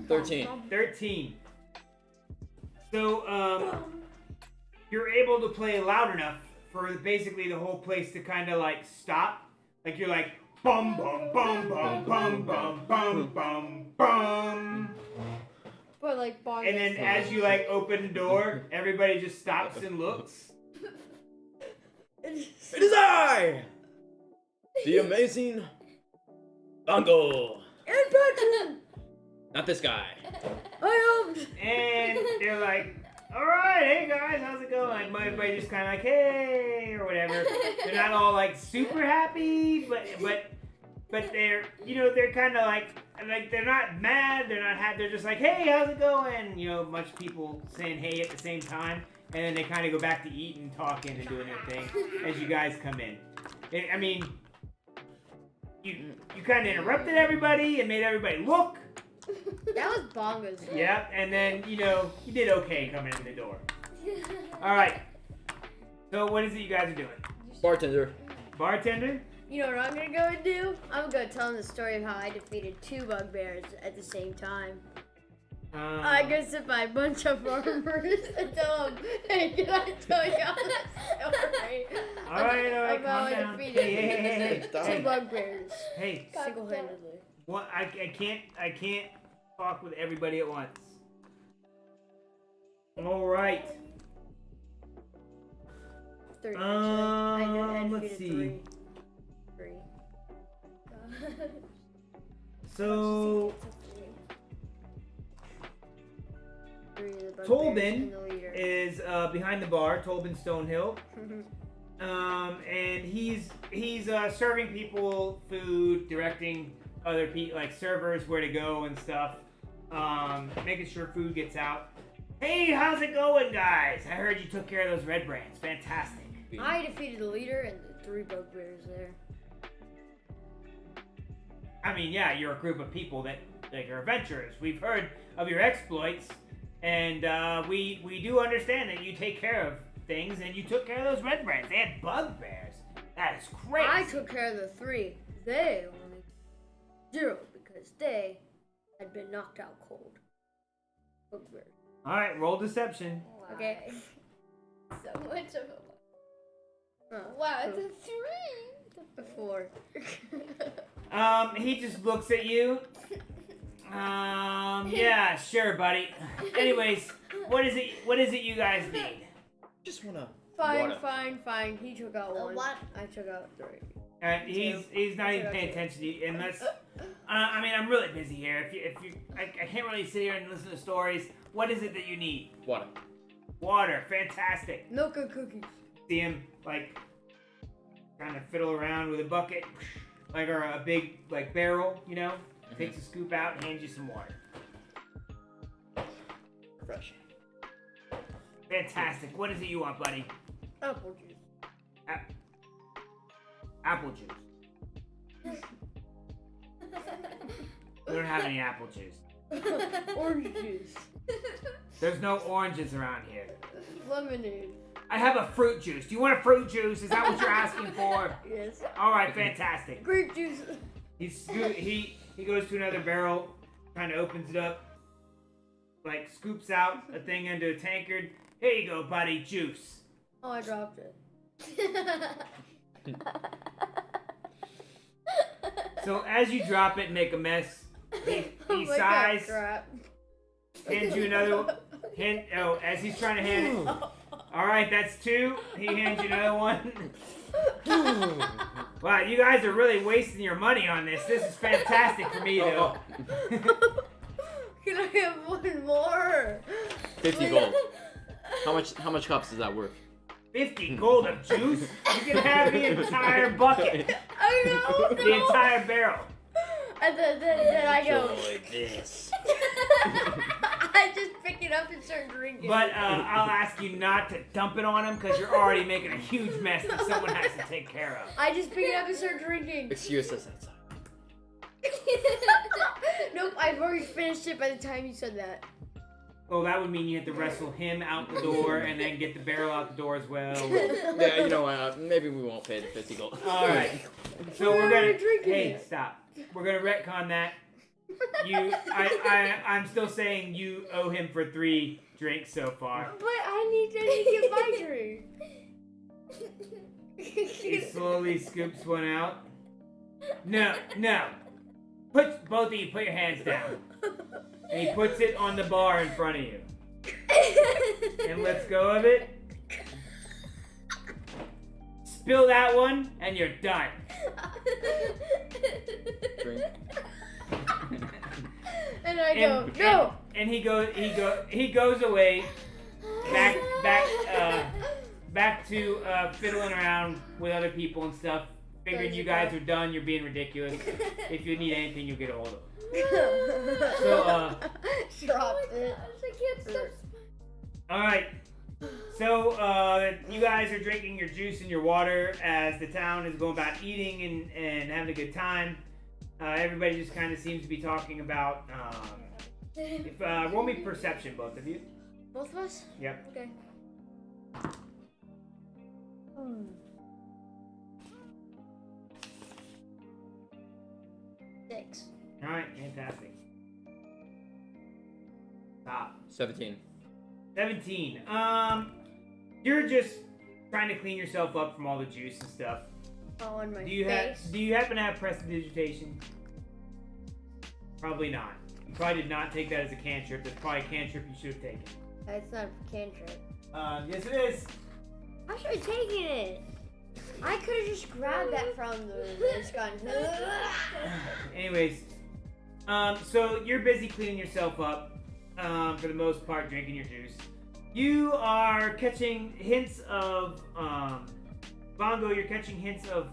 13. 13. So you're able to play loud enough for basically the whole place to kind of like stop. Like you're like bum bum bum bum bum bum bum bum bum. But like bongos. And then as you like open the door, everybody just stops and looks. It is I, the amazing Bongo. And Patrick! Not this guy. I helped! And they're like, all right, hey guys, how's it going? Everybody just kind of like, hey, or whatever. They're not all like super happy, but they're, you know, they're kind of like they're not mad, they're not happy, they're just like, hey, how's it going? You know, a bunch of people saying hey at the same time, and then they kind of go back to eating and talking and doing their thing as you guys come in. I mean, you kind of interrupted everybody and made everybody look. That was Bongo's. Yep, and then, you know, you did okay coming in the door. Alright. So what is it you guys are doing? Bartender. Bartender? You know what I'm gonna go and do? I'm gonna tell them the story of how I defeated 2 bugbears at the same time. I go sit by a bunch of farmers and tell them, hey, can I tell you a story? Alright, calm down. Hey. 2 bugbears. Hey, Single-handedly. what? I can't talk with everybody at once. Alright. 3, actually. I let's defeated see. 3. So, 3 of the bugbears Tolbin and the leader. is behind the bar, Tolbin Stonehill. And he's serving people food, directing other people, like servers, where to go and stuff. Making sure food gets out. Hey, how's it going, guys? I heard you took care of those red brands. Fantastic. I defeated the leader and the 3 bugbears there. I mean, yeah, you're a group of people that are adventurers. We've heard of your exploits, and we do understand that you take care of things, and you took care of those red brands. They had bugbears. That is crazy. I took care of the 3. They only 0 because they had been knocked out cold. Bugbears. All right, roll deception. Okay. So much of a. Oh, Wow, cool. it's a 3. The 4. He just looks at you. Yeah, sure, buddy. Anyways, what is it you guys need? Just wanna. Fine. He took out 1. what? I took out 3. Alright, he's not even paying attention to you, unless. I mean, I'm really busy here. I can't really sit here and listen to stories. What is it that you need? Water. Water, fantastic. Milk and cookies. See him like trying to fiddle around with a bucket, like, or a big like barrel, you know. Takes a scoop out and hands you some water. Refreshing. Fantastic. What is it you want, buddy? Apple juice. Apple juice. We don't have any apple juice. Orange juice. There's no oranges around here. Lemonade. I have a fruit juice. Do you want a fruit juice? Is that what you're asking for? Yes. All right, fantastic. Grape juice. He goes to another barrel, kind of opens it up, like scoops out a thing into a tankard. Here you go, buddy, juice. Oh, I dropped it. So as you drop it and make a mess, he Oh my sighs, God, crap. hands you another as he's trying to hand it. All right, that's 2. He hands you another one. Wow, you guys are really wasting your money on this. This is fantastic for me, though. Can I have 1 more? 50 gold. How much cups is that worth? 50 gold of juice? You can have the entire bucket. I know. The entire barrel. And then I go. Enjoy this. I just pick it up and start drinking. But I'll ask you not to dump it on him because you're already making a huge mess that someone has to take care of. I just pick it up and start drinking. Excuse us outside. Nope, I've already finished it by the time you said that. Well, that would mean you have to wrestle him out the door and then get the barrel out the door as well. Yeah, you know what? Maybe we won't pay the 50 gold. All right. So we're We're gonna. already drinking Hey, it. stop. We're gonna retcon that. I'm still saying you owe him for 3 drinks so far. But I need to get my drink. He slowly scoops one out. No. Both of you put your hands down. And he puts it on the bar in front of you. And lets go of it. Spill that one, and you're done. Drink. I go, no. And he goes away, back to fiddling around with other people and stuff. Figuring you guys are done, you're being ridiculous. If you need anything, you'll get a hold of him. So, dropped it. I can't stop. Alright. So, you guys are drinking your juice and your water as the town is going about eating and having a good time. Everybody just kind of seems to be talking about, roll me perception, both of you. Both of us? Yep. Okay. 6. Alright, fantastic. Stop. 17. 17. You're just trying to clean yourself up from all the juice and stuff. Oh, on my Do you happen to have prestidigitation? Probably not. You probably did not take that as a cantrip. That's probably a cantrip you should have taken. That's not a cantrip. Yes it is. I should have taken it. I could have just grabbed that from the gun. Anyways, so you're busy cleaning yourself up, for the most part, drinking your juice. You are catching hints of, Bongo, you're catching hints of,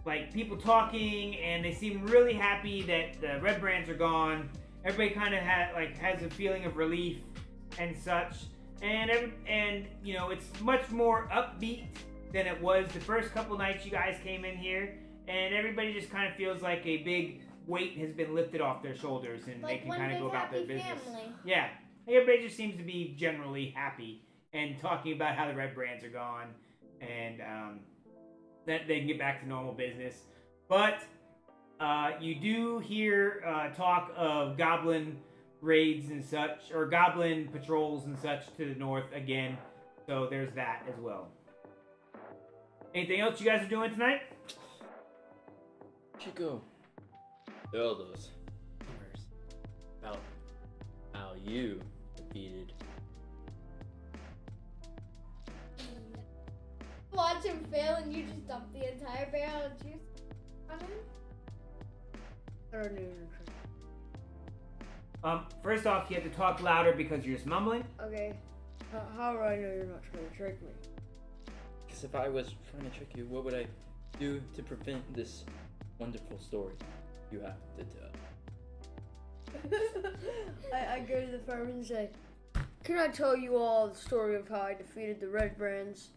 like, people talking, and they seem really happy that the red brands are gone. Everybody kind of has a feeling of relief and such. And you know, it's much more upbeat than it was the first couple nights you guys came in here. And everybody just kind of feels like a big weight has been lifted off their shoulders, and Like they can kind of go about their business. family. Yeah, everybody just seems to be generally happy and talking about how the red brands are gone, and that they can get back to normal business. But you do hear talk of goblin raids and such, or goblin patrols and such to the north again. So there's that as well. Anything else you guys are doing tonight? Should go tell those rumors about how you defeated. Watch him fail and you just dump the entire barrel of juice on him? First off, you have to talk louder because you're just mumbling. Okay. How do I know you're not trying to trick me? Because if I was trying to trick you, what would I do to prevent this wonderful story you have to tell? I go to the farm and say, can I tell you all the story of how I defeated the red brands?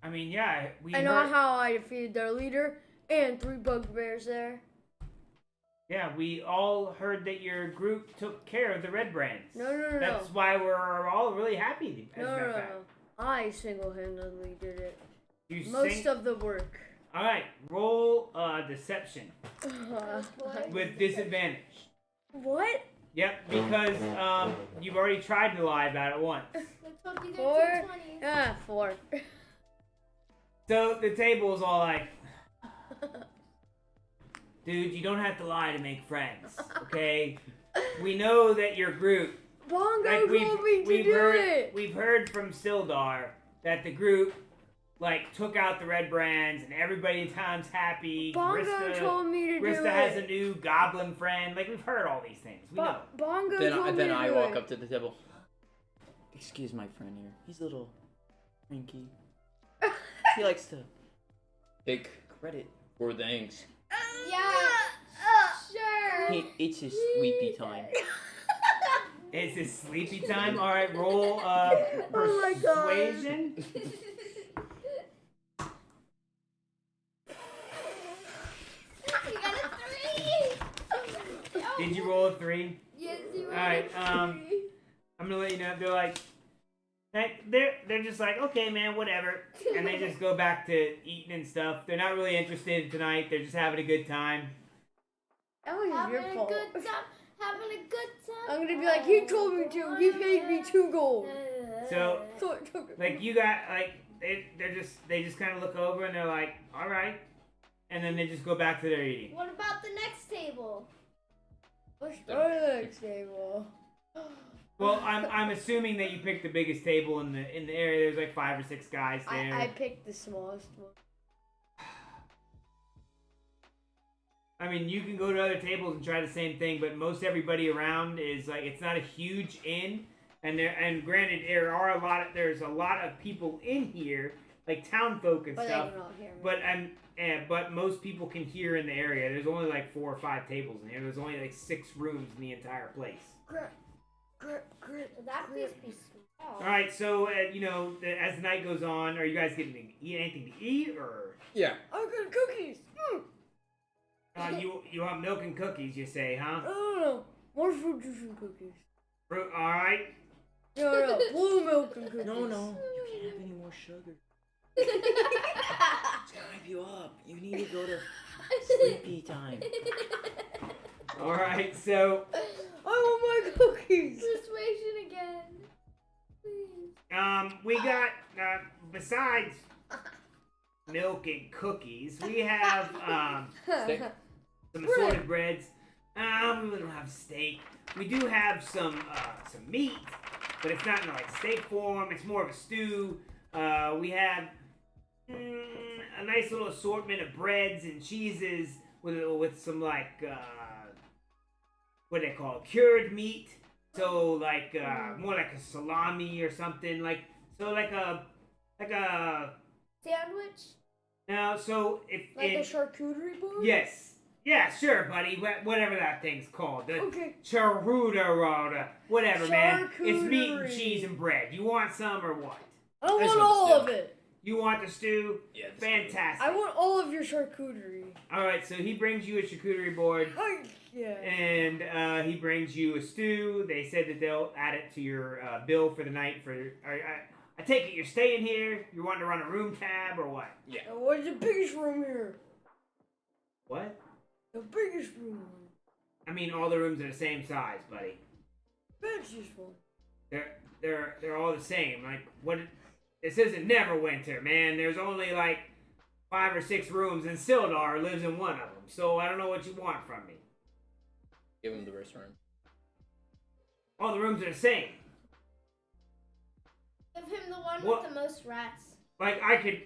I mean, yeah, I know how I defeated their leader and 3 bugbears there. Yeah, we all heard that your group took care of the red brands. No. That's why we're all really happy. As a matter of fact. I single-handedly did it. You Most of the work. All right, roll deception with disadvantage. What? Yep, because you've already tried to lie about it once. I told you 4? 20s. 4. So the table is all like, dude, you don't have to lie to make friends, okay? We know that your group. Bongo told me to do it. We've heard from Sildar that the group took out the red brands and everybody in town's happy. Bongo told me to do it. Krista has a new goblin friend. We've heard all these things. We know. Bongo told me to do it. Then I walk up to the table. Excuse my friend here. He's a little cranky. He likes to take credit for things. Yeah, sure. It's his sleepy time. It's his sleepy time? Alright, roll persuasion. You got a 3! Did you roll a 3? Yes, you rolled Alright, a 3. I'm gonna let you know, they're just like, okay man, whatever. And they just go back to eating and stuff. They're not really interested tonight, they're just having a good time. That was your Having a fault. good time. Having a good time. I'm gonna be like, he told me to. He paid me 2 gold. So, So it took you got, they just kind of look over and they're like, alright. And then they just go back to their eating. What about the next table? Let's start the next table. Well, I'm assuming that you picked the biggest table in the area. There's 5 or 6 guys there. I picked the smallest one. I mean, you can go to other tables and try the same thing, but most everybody around is like, it's not a huge inn. And granted, there's a lot of people in here, like town folk and But stuff. they can all hear me. But most people can hear in the area. There's only like 4 or 5 tables in here. There's only like 6 rooms in the entire place. That place be small. All right, so as the night goes on, are you guys getting to eat anything to eat, or Yeah. I got cookies. you want milk and cookies? You say, huh? No. More fruit juice and cookies. Fruit, all right. No. Blue milk and cookies. No. You can't have any more sugar. It's gonna hype you up. You need to go to sleepy time. All right, so I want my cookies. Persuasion again. Please. we got besides milk and cookies, we have Steak. some assorted breads. We don't have steak. We do have some meat, but it's not in like steak form. It's more of a stew. We have a nice little assortment of breads and cheeses with some like what do they call it? Cured meat. So like more like a salami or something like a Sandwich? no. So if Like a charcuterie board? yes. Yeah, sure, buddy. Whatever that thing's called. The Okay. Charuda, whatever, man. It's meat and Charcuterie. cheese and bread. You want some or what? I don't I just want want all the of stew. it. You want the stew? Yeah. Fantastic. I want all of your charcuterie. All right, so he brings you a charcuterie board, Yeah. and he brings you a stew. They said that they'll add it to your bill for the night. I take it you're staying here. You're wanting to run a room tab or what? Yeah. What's the biggest room here? What? The biggest room. I mean, all the rooms are the same size, buddy. Fanciest one. They're all the same. Like what? This isn't Neverwinter, man. There's only like 5 or 6 rooms, and Sildar lives in one of them. So I don't know what you want from me. Give him the restaurant. All the rooms are the same. Give him the one What? with the most rats. Like I could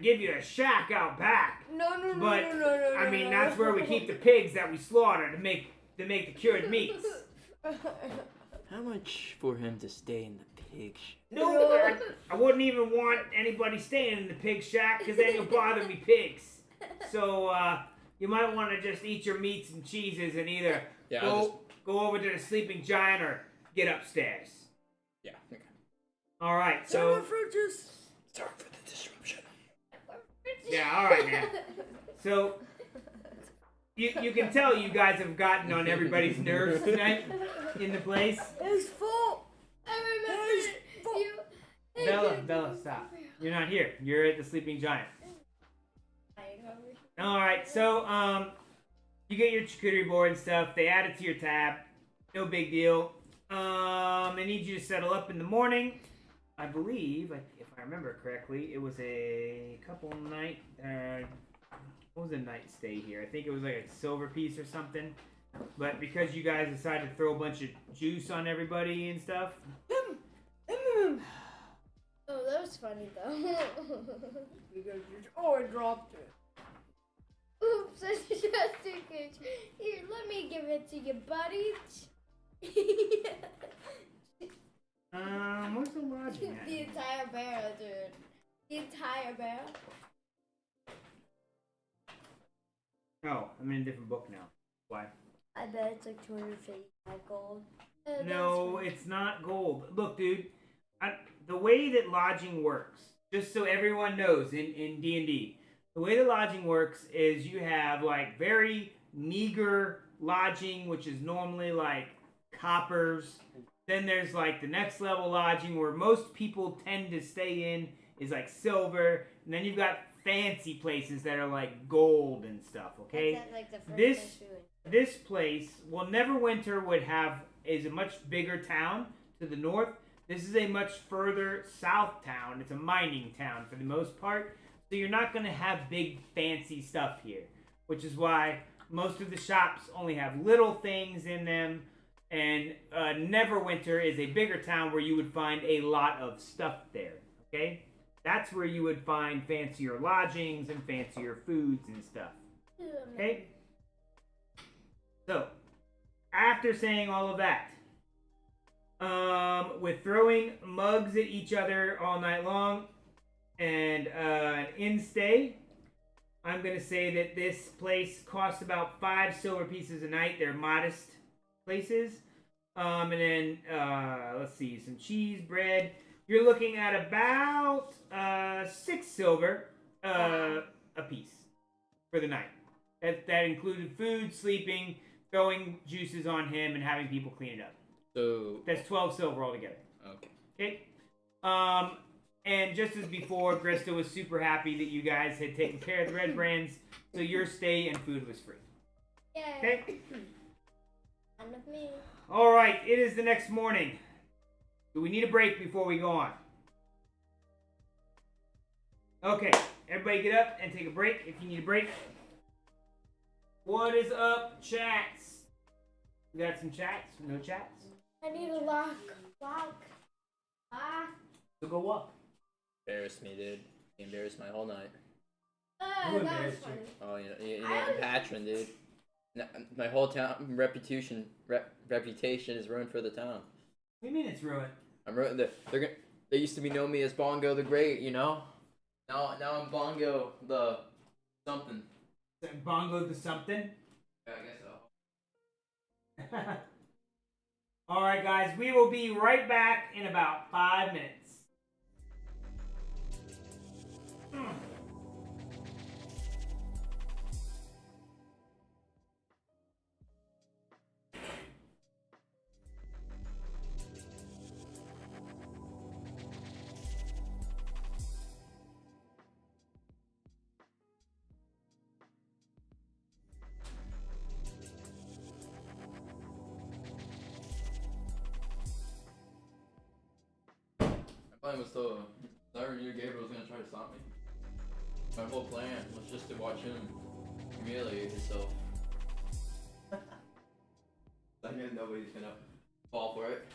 give you a shack out back, No. but I mean that's where we keep the pigs that we slaughter to make the cured meats. How much for him to stay in the pig? No, I wouldn't even want anybody staying in the pig shack because then you'll bother me pigs. So you might want to just eat your meats and cheeses and either Yeah. go over to the sleeping giant or get upstairs. Yeah. Okay. All right, So so fruit juice. Sorry for the disruption. yeah, all right, man. So you can tell you guys have gotten on everybody's nerves tonight in the place. It's full. I remember Guys, you. Bella, stop. You're not here. You're at the sleeping giant. All right, so you get your charcuterie board and stuff. They add it to your tab. No big deal. I need you to settle up in the morning. I believe, if I remember correctly, it was a couple night. What was the night stay here? I think it was like a silver piece or something. But because you guys decided to throw a bunch of juice on everybody and stuff, Oh, that was funny though. Oh, I dropped it. Oops, I just took it. Here, let me give it to you, buddy. where's the lodging at? The entire barrel, dude. The entire barrel. Oh, I'm in a different book now. Why? I bet it's like 255 gold. No, it's not gold. Look, dude, the way that lodging works, just so everyone knows in D&D, the way that lodging works is you have like very meager lodging, which is normally like coppers. Then there's like the next level lodging where most people tend to stay in is like silver. And then you've got fancy places that are like gold and stuff, okay? That's like the first This- place we went. This place, well, Neverwinter is a much bigger town to the north. This is a much further south town. It's a mining town for the most part. So you're not going to have big fancy stuff here, which is why most of the shops only have little things in them. And Neverwinter is a bigger town where you would find a lot of stuff there, okay? That's where you would find fancier lodgings and fancier foods and stuff, okay? So, after saying all of that, with throwing mugs at each other all night long and an in-stay, I'm going to say that this place costs about 5 silver pieces a night. They're modest places. And then, let's see, some cheese, bread. You're looking at about 6 silver a piece for the night. That included food, sleeping, throwing juices on him, and having people clean it up. So That's 12 silver altogether. okay. Okay. And just as before, Grista was super happy that you guys had taken care of the red brands, so your stay and food was free. Yay. Okay. Fun with me. All right. It is the next morning. Do we need a break before we go on? Okay. Everybody get up and take a break if you need a break. What is up, chats? We got some chats? No chats? I need a lock. So go walk. Embarrassed me, dude. He embarrassed my whole night. Who That was embarrassed funny. Oh, you know, Patron, dude. My whole town reputation is ruined for the town. What do you mean it's ruined? I'm ruined. They used to be know me as Bongo the Great, you know. Now I'm Bongo the something. Bongo the something? Yeah, I guess so. Alright guys, we will be right back in about 5 minutes. My plan was to. I already knew Gabriel was gonna try to stop me. My whole plan was just to watch him humiliate himself. I knew nobody's gonna fall for it.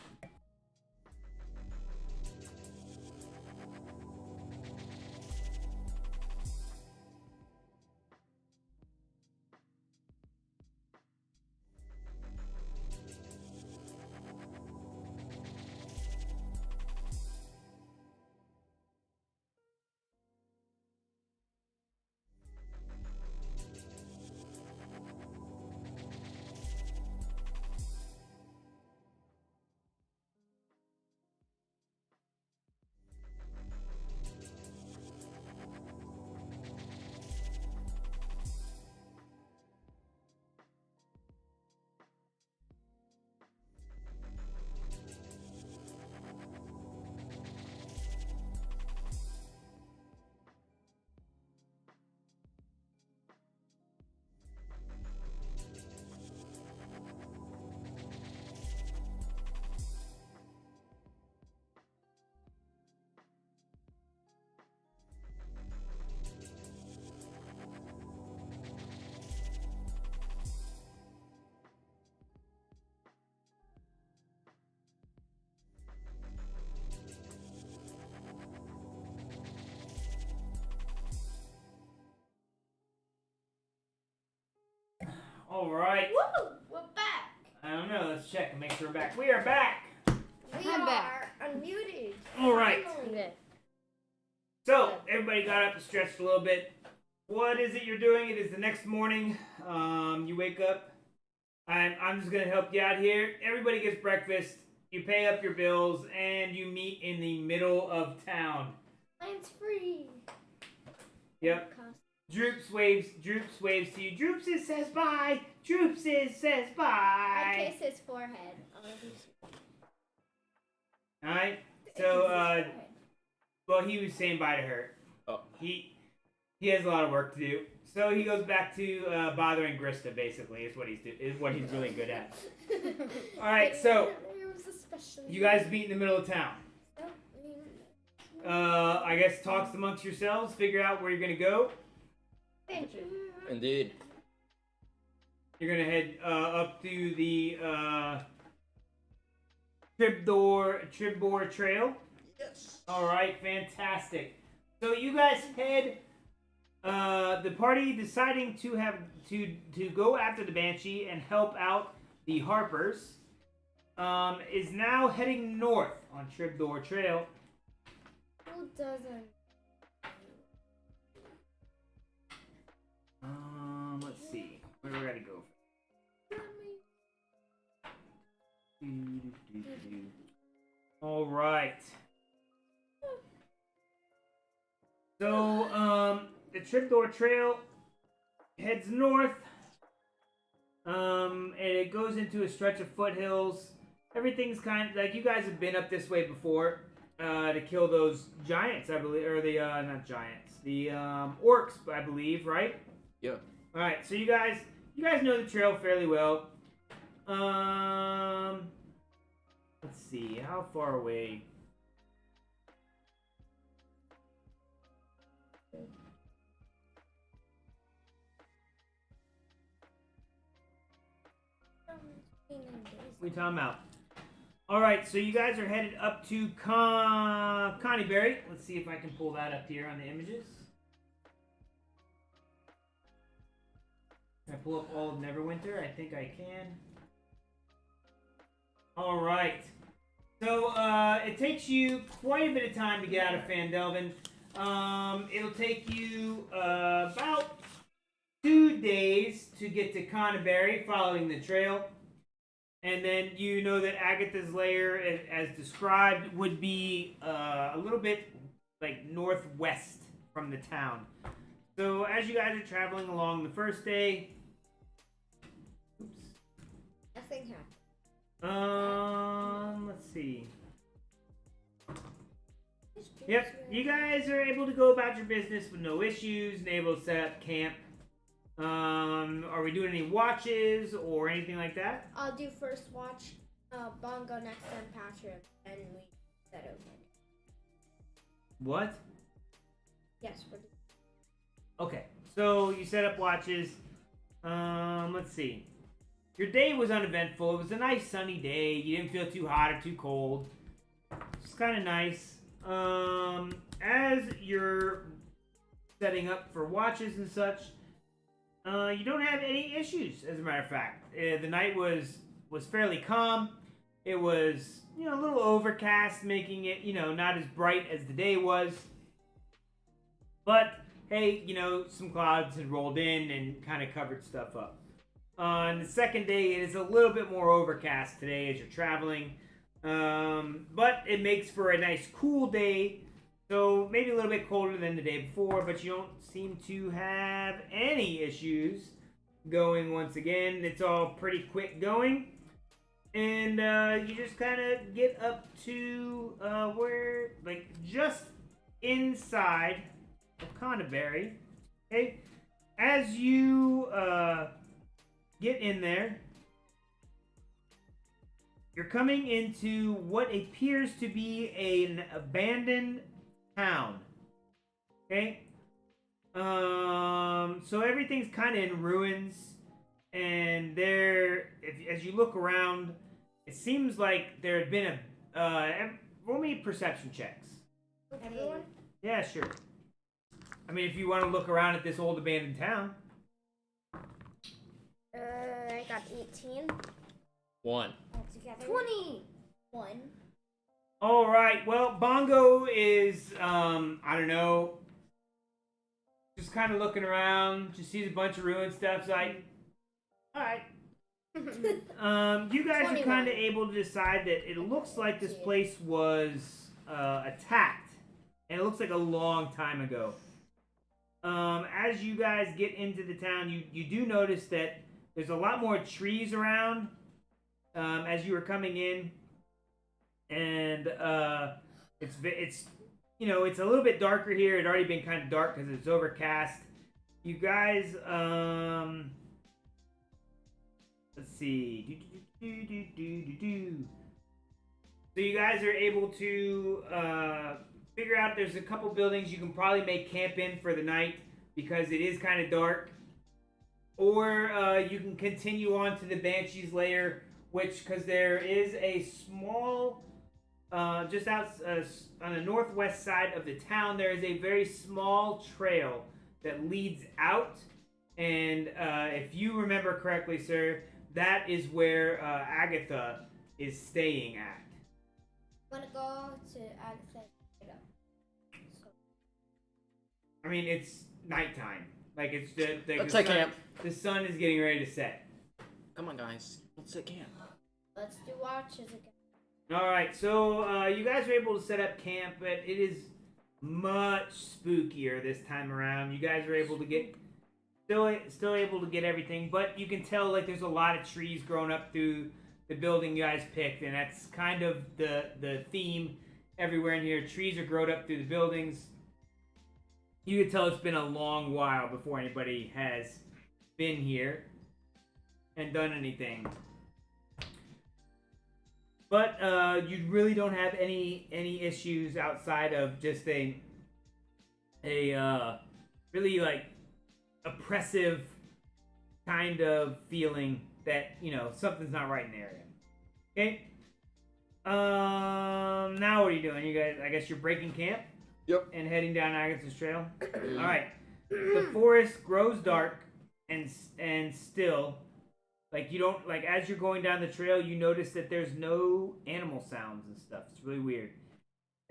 Alright. Woo! We're back. I don't know, let's check and make sure we're back. We are back! We I'm are back. unmuted. Alright. Finally. Okay. So, everybody got up and stretched a little bit. What is it you're doing? It is the next morning. You wake up. I'm just going to help you out here. Everybody gets breakfast. You pay up your bills. And you meet in the middle of town. Mine's free. Yep. Droops waves to you. Droopses says bye. Droopses says I bye. kiss his forehead. Alright. So, well, he was saying bye to her. Oh. He has a lot of work to do. So he goes back to bothering Grista. Basically, is what he's really good at. All right, so you guys meet in the middle of town. I guess talks amongst yourselves. Figure out where you're gonna go. Thank you. Indeed. You're gonna head up to the Tribor Trail. Yes. All right, fantastic. So you guys head the party deciding to go after the Banshee and help out the Harpers is now heading north on Tripdor Trail. Who doesn't? Let's see. Where we gotta go? All right. So, the Tripdor Trail heads north, and it goes into a stretch of foothills. Everything's kind of like you guys have been up this way before to kill those giants, I believe, or the not giants, the orcs, I believe, right? Yeah. All right, so you guys know the trail fairly well. Let's see, how far away? We talking about. All right, so you guys are headed up to Connieberry. Let's see if I can pull that up here on the images. Can I pull up all of Neverwinter? I think I can. All right. So it takes you quite a bit of time to get out of Phandelver. It'll take you about 2 days to get to Connieberry following the trail. And then you know that Agatha's lair, as described, would be a little bit like northwest from the town. So as you guys are traveling along the first day, Nothing happened. let's see. Yep, you guys are able to go about your business with no issues and able to set up camp. Are we doing any watches or anything like that? I'll do first watch, Bongo next, then Patrick, and we set over. What? Yes, we're doing. Okay, so you set up watches. Let's see. Your day was uneventful. It was a nice sunny day. You didn't feel too hot or too cold. It's kind of nice. As you're setting up for watches and such, you don't have any issues, as a matter of fact. The night was fairly calm. It was, a little overcast, making it, not as bright as the day was. But, hey, some clouds had rolled in and kind of covered stuff up. On the second day, it is a little bit more overcast today as you're traveling. But it makes for a nice cool day. So maybe a little bit colder than the day before, but you don't seem to have any issues going once again. It's all pretty quick going. And you just kind of get up to where, like, just inside of Connieberry. Okay? As you get in there, you're coming into what appears to be an abandoned town. Okay? So everything's kind of in ruins, and as you look around, it seems like there had been roll me perception checks. Everyone? Yeah, sure. I mean, if you want to look around at this old abandoned town. I got 18. 1. Altogether. 21. All right. Well, Bongo is, I don't know, just kind of looking around, just sees a bunch of ruined stuff. So all right. You guys 21. are kind of able to decide that it looks like this place was attacked, and it looks like a long time ago. As you guys get into the town, you do notice that there's a lot more trees around as you were coming in, and it's it's a little bit darker here. It had already been kind of dark because it's overcast. You guys, let's see. So you guys are able to figure out there's a couple buildings you can probably make camp in for the night because it is kind of dark. Or you can continue on to the Banshee's lair, because there is a small, just out on the northwest side of the town, there is a very small trail that leads out. And if you remember correctly, sir, that is where Agatha is staying at. I'm gonna go to Agatha. I mean, it's nighttime. Like, it's Let's set camp. The sun is getting ready to set. Come on, guys. Let's set camp. Let's do watches again. Alright, so you guys are able to set up camp, but it is much spookier this time around. You guys are able to get... Still able to get everything, but you can tell, like, there's a lot of trees growing up through the building you guys picked, and that's kind of the theme everywhere in here. Trees are grown up through the buildings. You can tell it's been a long while before anybody has been here and done anything. But you really don't have any issues outside of just a really, like, oppressive kind of feeling that, you know, something's not right in the area. Okay? Now what are you doing? You guys, I guess you're breaking camp? Yep. And heading down Agatha's trail? Alright. The forest grows dark and still. Like, you don't, like, as you're going down the trail, you notice that there's no animal sounds and stuff. It's really weird.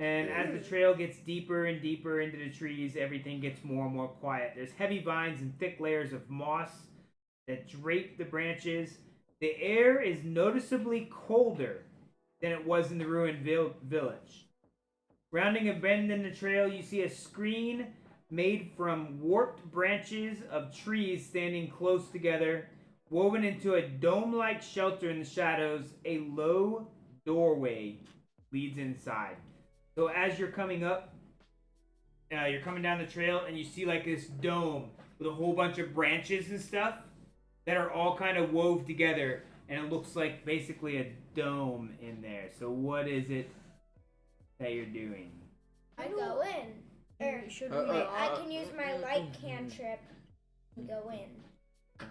And as the trail gets deeper and deeper into the trees, everything gets more and more quiet. There's heavy vines and thick layers of moss that drape the branches. The air is noticeably colder than it was in the ruined village. Rounding a bend in the trail, you see a screen made from warped branches of trees standing close together, woven into a dome-like shelter in the shadows. A low doorway leads inside. So as you're coming up, you're coming down the trail, and you see like this dome with a whole bunch of branches and stuff that are all kind of wove together, and it looks like basically a dome in there. So what is it that you're doing? I go in. Or, wait, I can use my light cantrip and go in. Guys.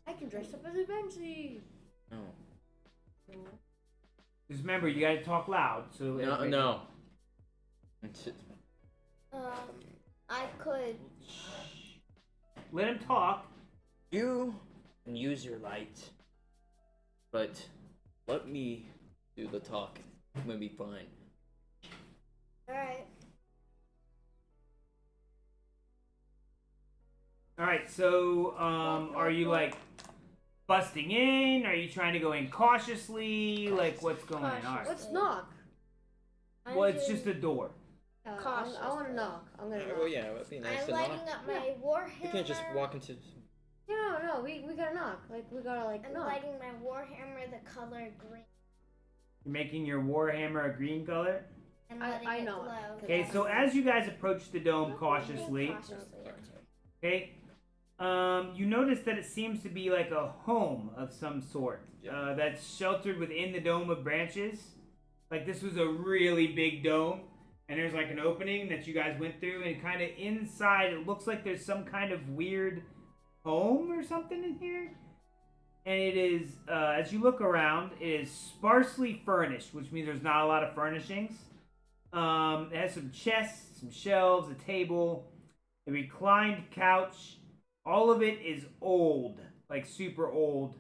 I can dress up as a Benzie. No. Just remember, you gotta talk loud. So No. I could. Let him talk. You can use your light, but let me do the talking. I'm gonna be fine. Alright. Alright, so, are you, like, busting in? Are you trying to go in cautiously? Like, what's going on? Alright. Let's knock. Well, it's just a door. I want to knock. I'm gonna knock. Well, yeah, it would be nice I'm to lighting knock. up my warhammer. You can't just walk into. No, we gotta knock. Like, we gotta, like, I'm knock. lighting my warhammer the color green. You're making your warhammer a green color? And letting I it know. glow. Okay, so as you guys approach the dome cautiously, okay, you notice that it seems to be like a home of some sort that's sheltered within the dome of branches. Like, this was a really big dome, and there's like an opening that you guys went through, and kind of inside it looks like there's some kind of weird home or something in here. And it is, as you look around, it is sparsely furnished, which means there's not a lot of furnishings. It has some chests, some shelves, a table, a reclined couch. All of it is old, like super old,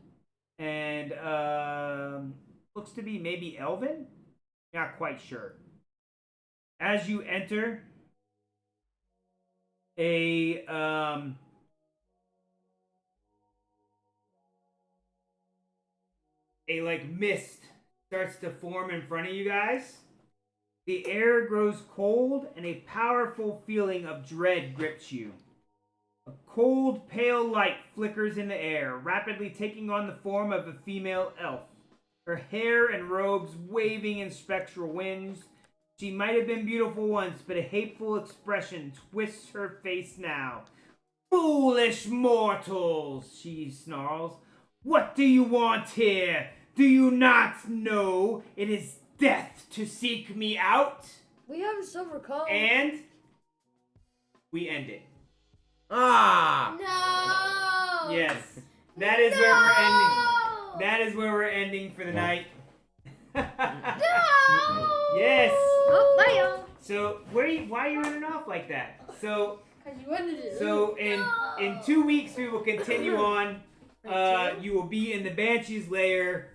and looks to be maybe elven? Not quite sure. As you enter, a like mist starts to form in front of you guys. The air grows cold, and a powerful feeling of dread grips you. A cold, pale light flickers in the air, rapidly taking on the form of a female elf. Her hair and robes waving in spectral winds. She might have been beautiful once, but a hateful expression twists her face now. "Foolish mortals," she snarls. "What do you want here? Do you not know it is death to seek me out?" We have a silver comb. And we end it. Ah! No! Yes. That is where we're ending. That is where we're ending for the night. No! Yes. Oh, bye, y'all. So why are you running off like that? So Cause you wanted it. So in 2 weeks we will continue on. You will be in the Banshee's lair,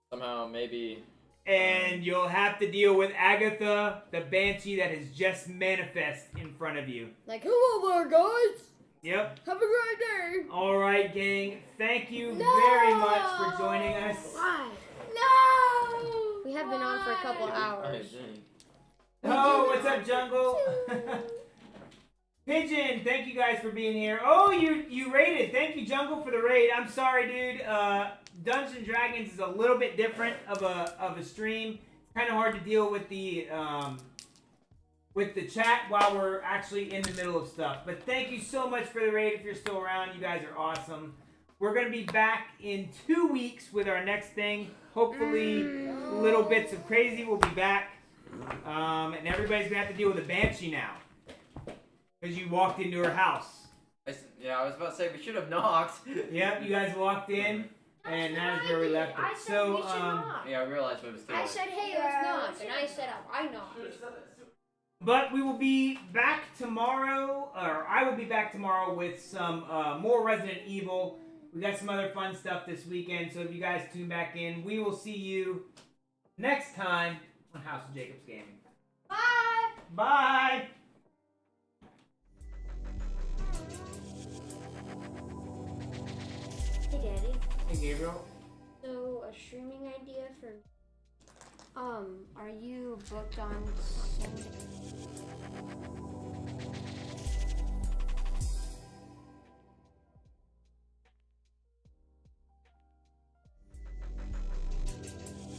Somehow, maybe. and you'll have to deal with Agatha, the Banshee that has just manifest in front of you. Like, hello there, guys. Yep. Have a great day. All right, gang. Thank you very much for joining us. Why? No! We have been on for a couple hours. Oh, what's up, Jungle? Pigeon, thank you guys for being here. Oh, you raided. Thank you, Jungle, for the raid. I'm sorry, dude. Dungeons and Dragons is a little bit different of a stream. It's kind of hard to deal with the chat while we're actually in the middle of stuff. But thank you so much for the raid. If you're still around, you guys are awesome. We're gonna be back in 2 weeks with our next thing. Hopefully, Little Bits of Crazy will be back, and everybody's gonna have to deal with a Banshee now. Because you walked into her house. Yeah, I was about to say we should have knocked. Yep, you guys walked in, and that is where we left it. I said So, we should knock. Yeah, I realized what was I said, hey, let's knock. And I said, I knocked. but we will be back tomorrow, or I will be back tomorrow with some more Resident Evil. We got some other fun stuff this weekend, so if you guys tune back in, we will see you next time on House of Jacob's Gaming. Bye! Bye! Hey, Daddy. Hey, Gabriel. So, a streaming idea for. Are you booked on Sunday?